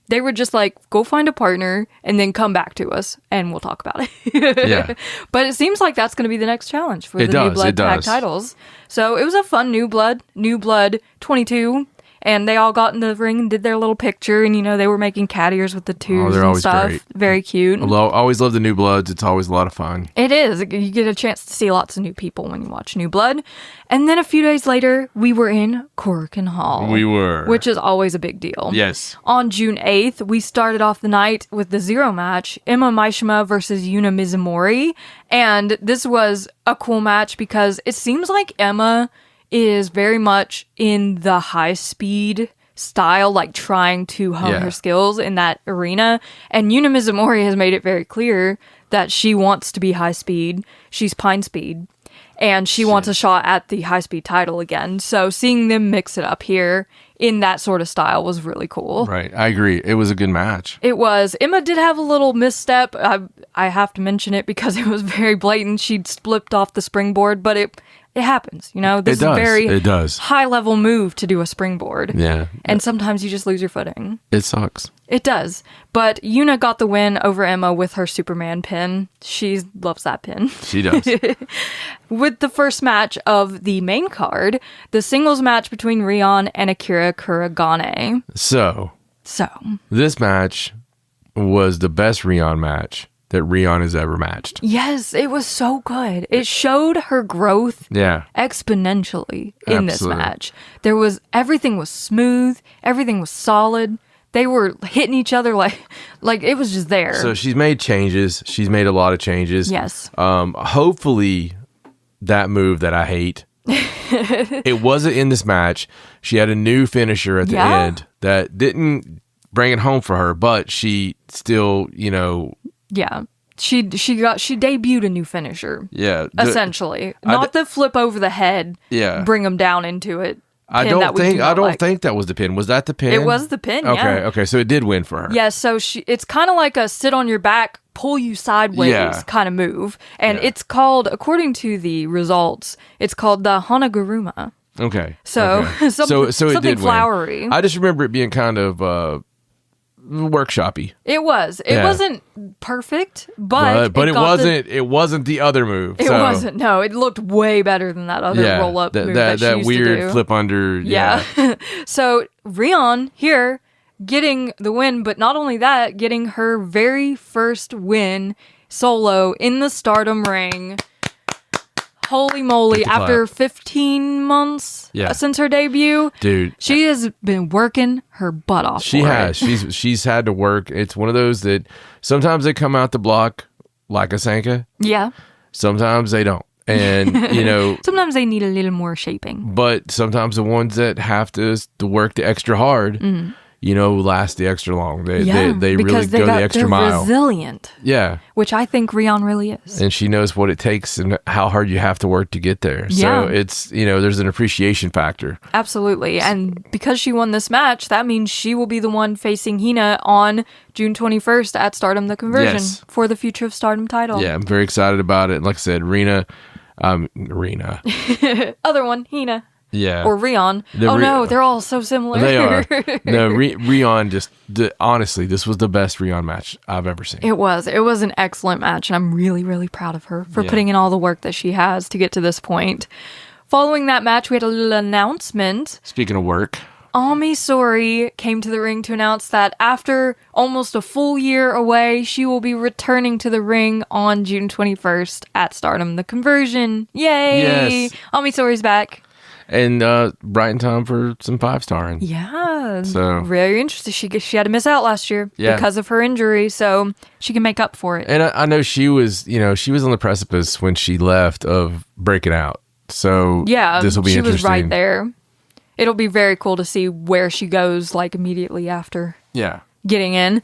Speaker 2: They were just like, go find a partner and then come back to us and we'll talk about it.
Speaker 3: Yeah.
Speaker 2: But it seems like that's going to be the next challenge for the New Blood Tag titles. So it was a fun New Blood 22. And they all got in the ring and did their little picture. And, they were making cat ears with the twos and stuff. Great. Very cute.
Speaker 3: Always love the New Bloods. It's always a lot of fun.
Speaker 2: It is. You get a chance to see lots of new people when you watch New Blood. And then a few days later, we were in Korakuen Hall.
Speaker 3: We were.
Speaker 2: Which is always a big deal.
Speaker 3: Yes.
Speaker 2: On June 8th, we started off the night with the Zero match, Emma Maishima versus Yuna Mizumori. And this was a cool match because it seems like Emma is very much in the high speed style, like trying to hone her skills in that arena. And Yuna Mizumori has made it very clear that she wants to be high speed. She's Pine Speed. And she wants a shot at the high speed title again. So seeing them mix it up here in that sort of style was really cool.
Speaker 3: Right. I agree. It was a good match.
Speaker 2: It was. Emma did have a little misstep. I have to mention it because it was very blatant. She'd slipped off the springboard, but it happens, This is a very high-level move to do a springboard.
Speaker 3: Yeah.
Speaker 2: And sometimes you just lose your footing.
Speaker 3: It sucks.
Speaker 2: It does. But Yuna got the win over Emma with her Superman pin. She loves that pin.
Speaker 3: She does.
Speaker 2: With the first match of the main card, the singles match between Rion and Akira Kuragane.
Speaker 3: So, this match was the best Rion match that Rion has ever matched.
Speaker 2: Yes, it was so good. It showed her growth exponentially in this match. Everything was smooth, everything was solid. They were hitting each other like it was just there.
Speaker 3: So she's made changes. She's made a lot of changes.
Speaker 2: Yes.
Speaker 3: Hopefully that move that I hate, it wasn't in this match. She had a new finisher at the end that didn't bring it home for her, but she still,
Speaker 2: Yeah. She debuted a new finisher.
Speaker 3: Yeah.
Speaker 2: Essentially. Not the flip over the head.
Speaker 3: Yeah.
Speaker 2: Bring them down into it.
Speaker 3: I don't think that was the pin. Was that the pin?
Speaker 2: It was the pin,
Speaker 3: Okay, so it did win for her.
Speaker 2: Yeah, so it's kind of like a sit on your back, pull you sideways kind of move. And it's called, according to the results, it's called the Hanaguruma.
Speaker 3: Okay.
Speaker 2: So something
Speaker 3: it did
Speaker 2: flowery.
Speaker 3: Win. I just remember it being kind of workshoppy.
Speaker 2: It was. It wasn't perfect, but
Speaker 3: it wasn't the other move.
Speaker 2: It wasn't. No, it looked way better than that other roll up move that she used
Speaker 3: weird
Speaker 2: to do.
Speaker 3: flip under. Yeah.
Speaker 2: So Rion here getting the win, but not only that, getting her very first win solo in the Stardom ring. Holy moly, after 15 months since her debut,
Speaker 3: dude,
Speaker 2: she has been working her butt off.
Speaker 3: She has. She's had to work. It's one of those that sometimes they come out the block like a Sanka.
Speaker 2: Yeah.
Speaker 3: Sometimes they don't. And,
Speaker 2: sometimes they need a little more shaping.
Speaker 3: But sometimes the ones that have to work the extra hard, last the extra long. They really go the extra mile.
Speaker 2: They're resilient.
Speaker 3: Yeah.
Speaker 2: Which I think Rion really is.
Speaker 3: And she knows what it takes and how hard you have to work to get there. So it's, there's an appreciation factor.
Speaker 2: Absolutely. And because she won this match, that means she will be the one facing Hina on June 21st at Stardom The Conversion for the Future of Stardom title.
Speaker 3: Yeah, I'm very excited about it. Like I said, Rena.
Speaker 2: Other one, Hina.
Speaker 3: Yeah.
Speaker 2: Or Rion. No, they're all so similar.
Speaker 3: They are. No, Rion honestly, this was the best Rion match I've ever seen.
Speaker 2: It was. It was an excellent match, and I'm really, really proud of her for putting in all the work that she has to get to this point. Following that match, we had a little announcement.
Speaker 3: Speaking of work.
Speaker 2: Ami Sori came to the ring to announce that after almost a full year away, she will be returning to the ring on June 21st at Stardom The Conversion. Yay! Yes. Ami Sori's back.
Speaker 3: And right in time for some 5-starring.
Speaker 2: Yeah.
Speaker 3: So
Speaker 2: very interesting. She had to miss out last year because of her injury, so she can make up for it.
Speaker 3: And I know she was on the precipice when she left of breaking out. So this will be interesting.
Speaker 2: She was right there. It'll be very cool to see where she goes immediately after getting in.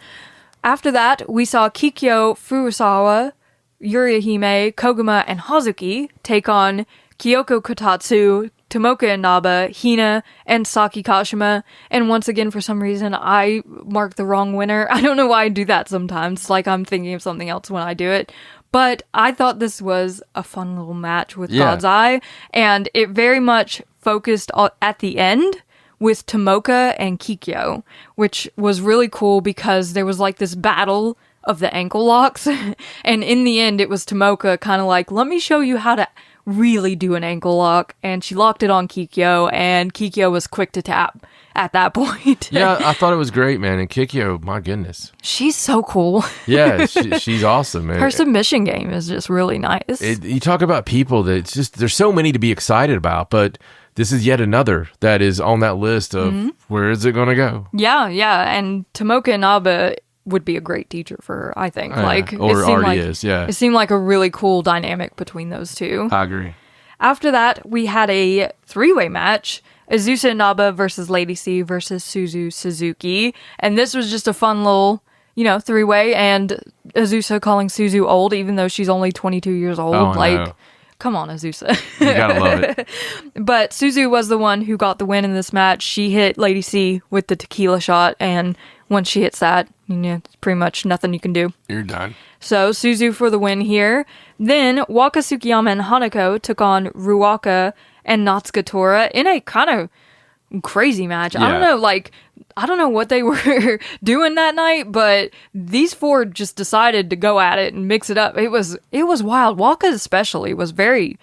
Speaker 2: After that, we saw Kikyo Furusawa, Yurihime, Koguma, and Hazuki take on Kyoko Kotatsu, Tomoka Inaba, Hina, and Saki Kashima. And once again, for some reason, I marked the wrong winner. I don't know why I do that sometimes. I'm thinking of something else when I do it. But I thought this was a fun little match with God's Eye. And it very much focused at the end with Tomoka and Kikyo, which was really cool because there was this battle of the ankle locks. And in the end, it was Tomoka kind of let me show you how to really do an ankle lock, and she locked it on Kikyo, and Kikyo was quick to tap at that point.
Speaker 3: Yeah, I thought it was great, man. And Kikyo, my goodness.
Speaker 2: She's so cool.
Speaker 3: Yeah, she's awesome, man.
Speaker 2: Her submission game is just really nice.
Speaker 3: You talk about people that it's just, there's so many to be excited about, but this is yet another that is on that list of where is it going to go?
Speaker 2: Yeah, and Tomoka Inaba would be a great teacher for her, I think.
Speaker 3: Or already is, yeah.
Speaker 2: It seemed like a really cool dynamic between those two.
Speaker 3: I agree.
Speaker 2: After that, we had a 3-way match. Azusa Inaba versus Lady C versus Suzu Suzuki. And this was just a fun little, 3-way. And Azusa calling Suzu old, even though she's only 22 years old.
Speaker 3: No.
Speaker 2: Come on, Azusa.
Speaker 3: You gotta love it.
Speaker 2: But Suzu was the one who got the win in this match. She hit Lady C with the tequila shot. And once she hits that, it's pretty much nothing you can do.
Speaker 3: You're done.
Speaker 2: So Suzu for the win here. Then Waka Tsukiyama and Hanako took on Ruaka and Natsuka Tora in a kind of crazy match.
Speaker 3: Yeah.
Speaker 2: I don't know what they were doing that night, but these four just decided to go at it and mix it up. It was wild. Waka especially was very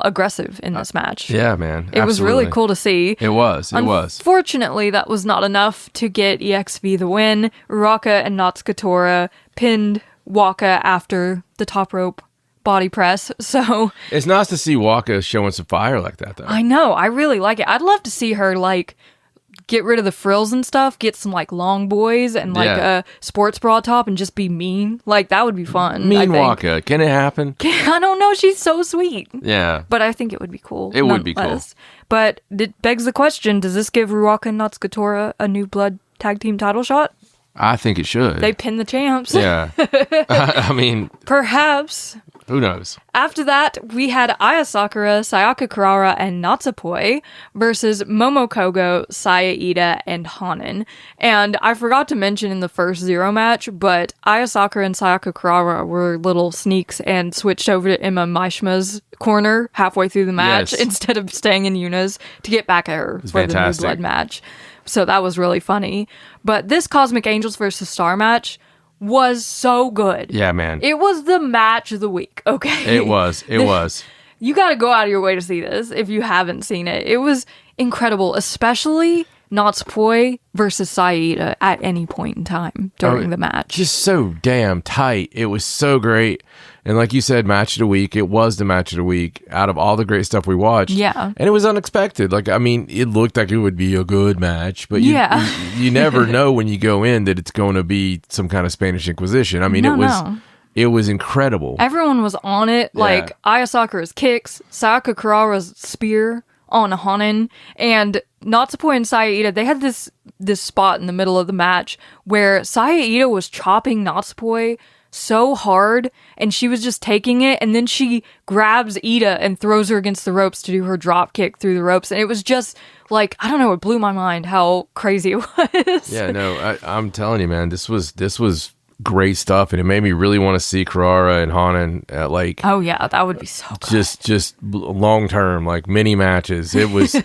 Speaker 2: aggressive in this match.
Speaker 3: Yeah, man.
Speaker 2: It was really cool to see.
Speaker 3: It was.
Speaker 2: Unfortunately, that was not enough to get EXV the win. Ruaka and Natsuka Tora pinned Waka after the top rope body press. So
Speaker 3: it's nice to see Waka showing some fire like that, though.
Speaker 2: I know. I really like it. I'd love to see her get rid of the frills and stuff, get some long boys and a sports bra top and just be mean. That would be fun.
Speaker 3: Mean Waka. Can it happen?
Speaker 2: I don't know. She's so sweet.
Speaker 3: Yeah.
Speaker 2: But I think it would be cool.
Speaker 3: It would be cool.
Speaker 2: But it begs the question, does this give Ruaka and Natsuka Tora a new blood tag team title shot?
Speaker 3: I think it should.
Speaker 2: They pin the champs.
Speaker 3: Yeah. I mean...
Speaker 2: Perhaps.
Speaker 3: Who knows?
Speaker 2: After that, we had Aya Sakura, Sayaka Kurara, and Natsupoi versus Momokogo, Saya Ida, and Hanan. And I forgot to mention in the first Zero match, but Aya Sakura and Sayaka Kurara were little sneaks and switched over to Emma Maishma's corner halfway through the match instead of staying in Yuna's to get back at her for the New Blood match. So that was really funny. But this Cosmic Angels versus Star match was so good.
Speaker 3: Yeah, man.
Speaker 2: It was the match of the week, okay?
Speaker 3: It was.
Speaker 2: You got to go out of your way to see this if you haven't seen it. It was incredible, especially Natsupoi versus Saida at any point in time during the match.
Speaker 3: Just so damn tight. It was so great. And like you said, match of the week. It was the match of the week out of all the great stuff we watched.
Speaker 2: Yeah.
Speaker 3: And it was unexpected. It looked like it would be a good match, but you never know when you go in that it's going to be some kind of Spanish Inquisition. It was incredible.
Speaker 2: Everyone was on it.
Speaker 3: Yeah.
Speaker 2: Aya Sakura's kicks, Sayaka Kurara's spear on Hanan, and Natsupoi and Saya Ida, they had this spot in the middle of the match where Saya Ida was chopping Natsupoi so hard, and she was just taking it, and then she grabs Ida and throws her against the ropes to do her drop kick through the ropes, and it was just I don't know, it blew my mind how crazy it was.
Speaker 3: Yeah, no, I'm telling you, man, this was great stuff, and it made me really want to see Kurara and Hanan
Speaker 2: oh yeah, that would be so good.
Speaker 3: Just long term, mini matches. It was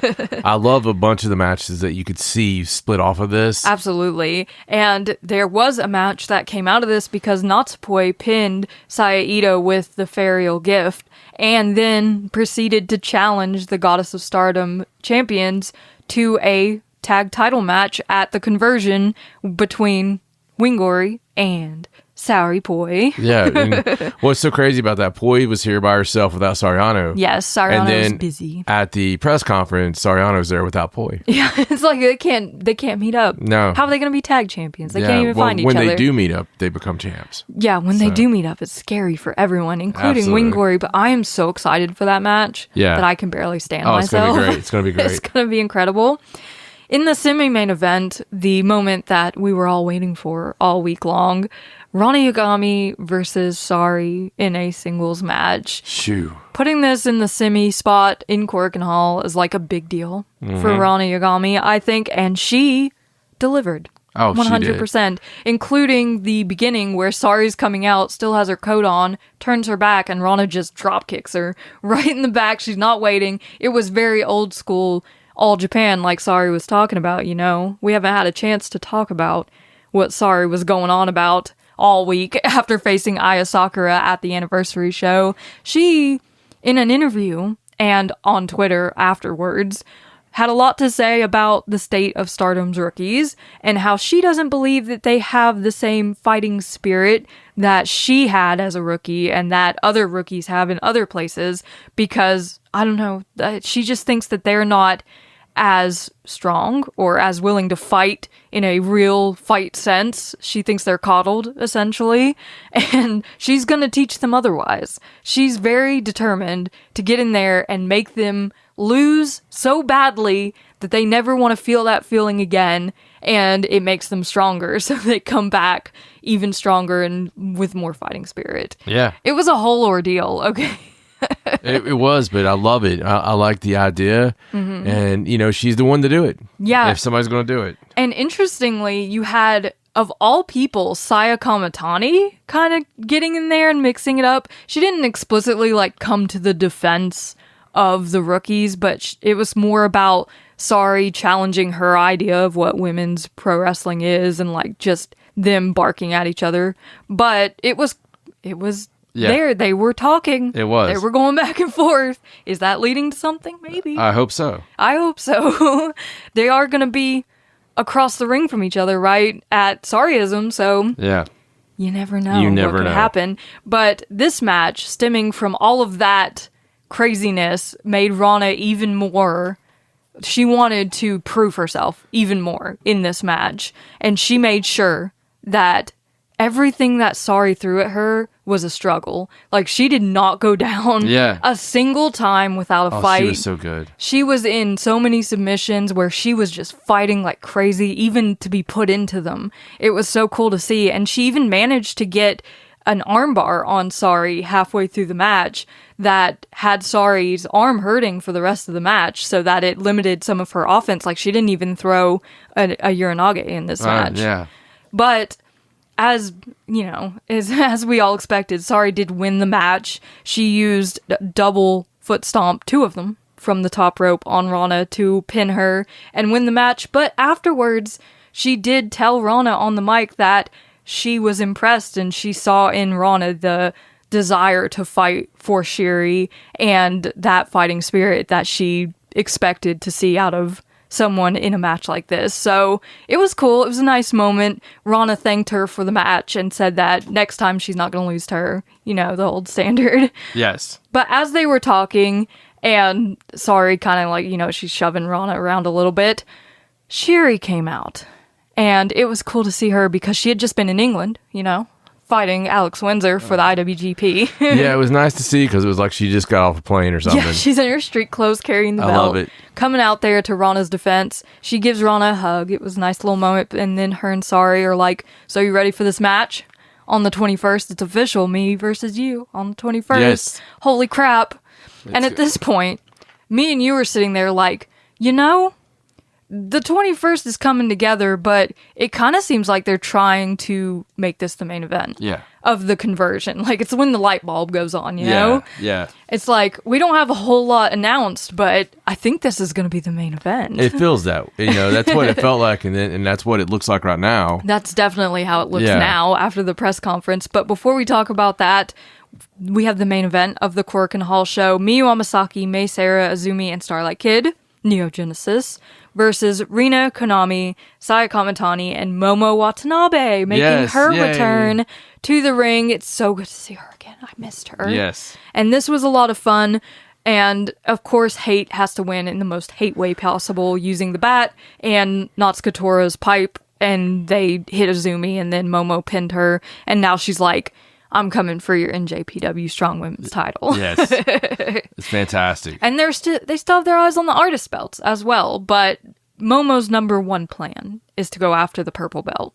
Speaker 3: I love a bunch of the matches that you could see split off of this.
Speaker 2: Absolutely. And there was a match that came out of this because Natsupoi pinned Saya Ida with the Ferial Gift and then proceeded to challenge the Goddess of Stardom champions to a tag title match at the Conversion between Wingori and Saori Poi.
Speaker 3: Yeah. And what's so crazy about that? Poi was here by herself without Sariano.
Speaker 2: Yes, Sariano was busy.
Speaker 3: At the press conference, Sariano's there without Poi.
Speaker 2: Yeah, it's they can't meet up.
Speaker 3: No.
Speaker 2: How are they going to be tag champions? They can't even find each other.
Speaker 3: When they do meet up, they become champs.
Speaker 2: Yeah, when they do meet up, it's scary for everyone, including Wingori. But I am so excited for that match that I can barely stand myself.
Speaker 3: It's going to be great.
Speaker 2: It's going to be incredible. In the semi-main event, the moment that we were all waiting for all week long, Rani Yagami versus Sari in a singles match.
Speaker 3: Shoo.
Speaker 2: Putting this in the semi spot in Korakuen Hall is a big deal for Rani Yagami, I think, and she delivered.
Speaker 3: Oh,
Speaker 2: 100%, including the beginning where Sari's coming out, still has her coat on, turns her back, and Rana just drop kicks her right in the back. She's not waiting. It was very old school, All Japan, like Sari was talking about, We haven't had a chance to talk about what Sari was going on about all week after facing Aya Sakura at the anniversary show. She in an interview and on Twitter afterwards, had a lot to say about the state of Stardom's rookies and how she doesn't believe that they have the same fighting spirit that she had as a rookie and that other rookies have in other places because, I don't know, she just thinks that they're not as strong or as willing to fight in a real fight sense. She thinks they're coddled, essentially, and she's going to teach them otherwise. She's very determined to get in there and make them lose so badly that they never want to feel that feeling again, and it makes them stronger, so they come back even stronger and with more fighting spirit.
Speaker 3: Yeah.
Speaker 2: It was a whole ordeal, okay?
Speaker 3: It was, but I love it. I like the idea, and, you know, she's the one to do it.
Speaker 2: Yeah.
Speaker 3: If somebody's going to do it.
Speaker 2: And interestingly, you had, of all people, Saya Kamatani kind of getting in there and mixing it up. She didn't explicitly, like, come to the defense of the rookies, but it was more about Sari challenging her idea of what women's pro wrestling is and, like, just them barking at each other. But it was there. They were talking.
Speaker 3: It was.
Speaker 2: They were going back and forth. Is that leading to something? Maybe.
Speaker 3: I hope so.
Speaker 2: I hope so. They are going to be across the ring from each other, right? At Sariism, so
Speaker 3: yeah.
Speaker 2: You never know
Speaker 3: what could
Speaker 2: happen. But this match, stemming from all of that craziness, made Rana even more. She wanted to prove herself even more in this match. And she made sure that everything that Sari threw at her was a struggle. Like, she did not go down a single time without a fight.
Speaker 3: She was so good.
Speaker 2: She was in so many submissions where she was just fighting like crazy, even to be put into them. It was so cool to see. And she even managed to get an armbar on Sari halfway through the match that had Sari's arm hurting for the rest of the match, so that it limited some of her offense. Like, she didn't even throw a Uranage in this match.
Speaker 3: Yeah.
Speaker 2: But as you know, as we all expected, Sari did win the match. She used double foot stomp, 2 of them, from the top rope on Rana to pin her and win the match. But afterwards, she did tell Rana on the mic that she was impressed and she saw in Rana the desire to fight for Shiri and that fighting spirit that she expected to see out of someone in a match like this. So it was cool. It was a nice moment. Rana thanked her for the match and said that next time she's not going to lose to her. You know, the old standard.
Speaker 3: Yes.
Speaker 2: But as they were talking, and Sari kind of like, you know, she's shoving Rana around a little bit, Shiri came out. And it was cool to see her because she had just been in England, you know, fighting Alex Windsor for the IWGP.
Speaker 3: Yeah, it was nice to see because it was like she just got off a plane or something.
Speaker 2: Yeah, she's in her street clothes carrying the belt.
Speaker 3: I love it.
Speaker 2: Coming out there to Rana's defense. She gives Rana a hug. It was a nice little moment. And then her and Sari are like, so you ready for this match? On the 21st, it's official. Me versus you on the 21st.
Speaker 3: Yes.
Speaker 2: Holy crap. And at this point, me and you were sitting there like, you know, the 21st is coming together, but it kind of seems like they're trying to make this the main event of the conversion. Like, it's when the light bulb goes on, you know?
Speaker 3: Yeah.
Speaker 2: It's like, we don't have a whole lot announced, but I think this is going to be the main event.
Speaker 3: It feels that, you know, that's what it felt like, and that's what it looks like right now.
Speaker 2: That's definitely how it looks now after the press conference. But before we talk about that, we have the main event of the Korakuen Hall show. Miyu Amasaki, Mei Seira, Azumi, and Starlight Kid, Neo Genesis, versus Rina Konami, Saya Kamatani, and Momo Watanabe, making her return to the ring. It's so good to see her again. I missed her.
Speaker 3: Yes.
Speaker 2: And this was a lot of fun. And, of course, Hate has to win in the most Hate way possible, using the bat and Natsukatori's pipe. And they hit Azumi, and then Momo pinned her. And now she's like, I'm coming for your NJPW Strong Women's title.
Speaker 3: Yes. It's fantastic.
Speaker 2: And they still have their eyes on the artist belts as well. But Momo's number one plan is to go after the purple belt,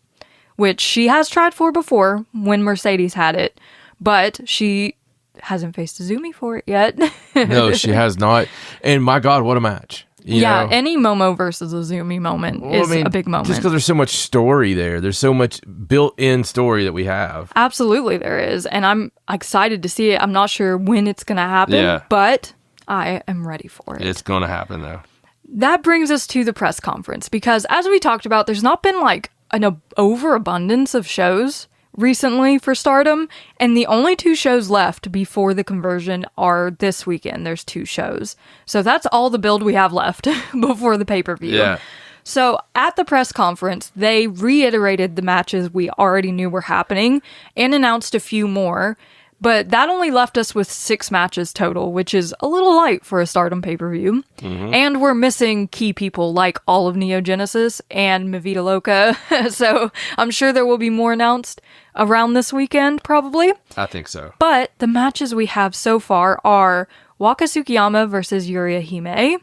Speaker 2: which she has tried for before when Mercedes had it. But she hasn't faced Azumi for it yet.
Speaker 3: No, she has not. And my God, what a match. You know?
Speaker 2: Any Momo versus Azumi moment is a big moment.
Speaker 3: Just because there's so much story there. There's so much built-in story that we have.
Speaker 2: Absolutely there is. And I'm excited to see it. I'm not sure when it's going to happen, but I am ready for it.
Speaker 3: It's going to happen, though.
Speaker 2: That brings us to the press conference, because as we talked about, there's not been like an overabundance of shows recently for Stardom, and the only 2 shows left before the conversion are this weekend. There's 2 shows. So that's all the build we have left before the pay-per-view.
Speaker 3: Yeah.
Speaker 2: So at the press conference, they reiterated the matches we already knew were happening and announced a few more. But that only left us with 6 matches total, which is a little light for a Stardom pay-per-view. And we're missing key people like all of Neo Genesis and Mi Vida Loca. So I'm sure there will be more announced around this weekend, probably.
Speaker 3: I think so.
Speaker 2: But the matches we have so far are Waka Tsukiyama versus Yuria Hime,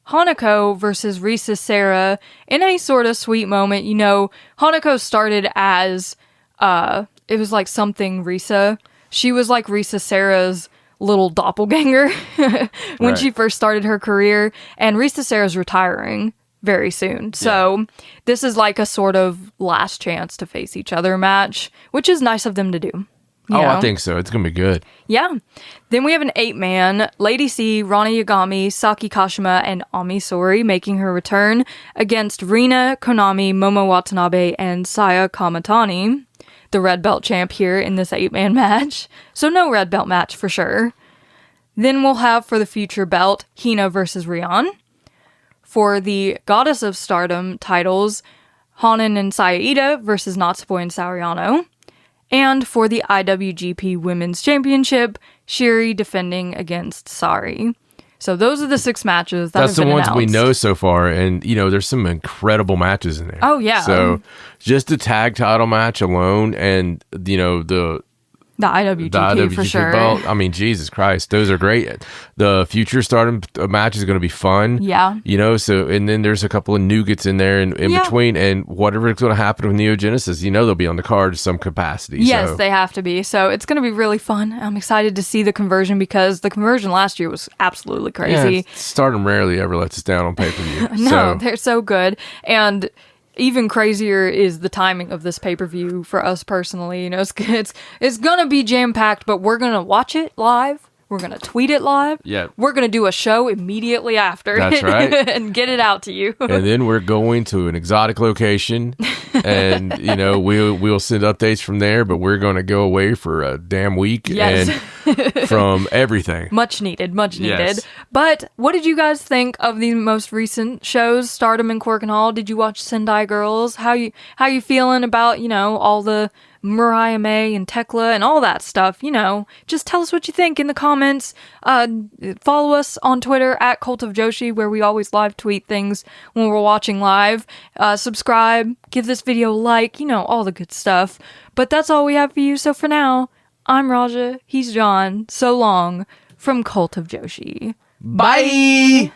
Speaker 2: Hanako versus Risa Sera in a sort of sweet moment. You know, Hanako started as... it was like something Risa. She was like Risa Sera's little doppelganger when she first started her career. And Risa Sera's retiring very soon. So this is like a sort of last chance to face each other match, which is nice of them to do. You know?
Speaker 3: I think so. It's going to be good.
Speaker 2: Yeah. Then we have an 8-man, Lady C, Rana Yagami, Saki Kashima, and Ami Sourei making her return against Rina, Konami, Momo Watanabe, and Saya Kamatani, the red belt champ here in this 8-man match. So no red belt match for sure. Then we'll have for the future belt, Hina versus Rion. For the Goddess of Stardom titles, Hanan and Saya Ida versus Natsupoi and Saoriano. And for the IWGP Women's Championship, Shiri defending against Sari. So those are the 6 matches that
Speaker 3: That's
Speaker 2: have been
Speaker 3: the ones
Speaker 2: announced.
Speaker 3: we know so far, and you know there's some incredible matches in there.
Speaker 2: Oh yeah.
Speaker 3: So just the tag title match alone, and you know the
Speaker 2: IWGP for sure.
Speaker 3: belt. I mean, Jesus Christ, those are great. The future Stardom match is going to be fun.
Speaker 2: Yeah.
Speaker 3: You know, so and then there's a couple of nougats in there in between, and whatever's going to happen with Neo Genesis, you know, they'll be on the card in some capacity.
Speaker 2: Yes,
Speaker 3: so.
Speaker 2: they have to be. So it's going to be really fun. I'm excited to see the conversion because the conversion last year was absolutely crazy.
Speaker 3: Yeah, Stardom rarely ever lets us down on pay-per-view.
Speaker 2: No, they're so good. And even crazier is the timing of this pay-per-view for us personally. You know, it's going to be jam-packed, but we're going to watch it live. We're going to tweet it live.
Speaker 3: Yeah.
Speaker 2: We're going to do a show immediately after.
Speaker 3: That's right.
Speaker 2: And get it out to you.
Speaker 3: And then we're going to an exotic location, and you know we'll send updates from there. But we're going to go away for a damn week,
Speaker 2: Yes.
Speaker 3: and from everything.
Speaker 2: Much needed.
Speaker 3: Yes.
Speaker 2: But what did you guys think of the most recent shows, Stardom and Korakuen Hall? Did you watch Sendai Girls? How you feeling about, you know, all the Mariah May and Tekla and all that stuff? You know, just tell us what you think in the comments. Follow us on Twitter at Cult of Joshi, where we always live tweet things when we're watching live. Subscribe, give this video a like, you know, all the good stuff. But that's all we have for you. So for now, I'm Raja, he's John. So long from Cult of Joshi.
Speaker 3: Bye.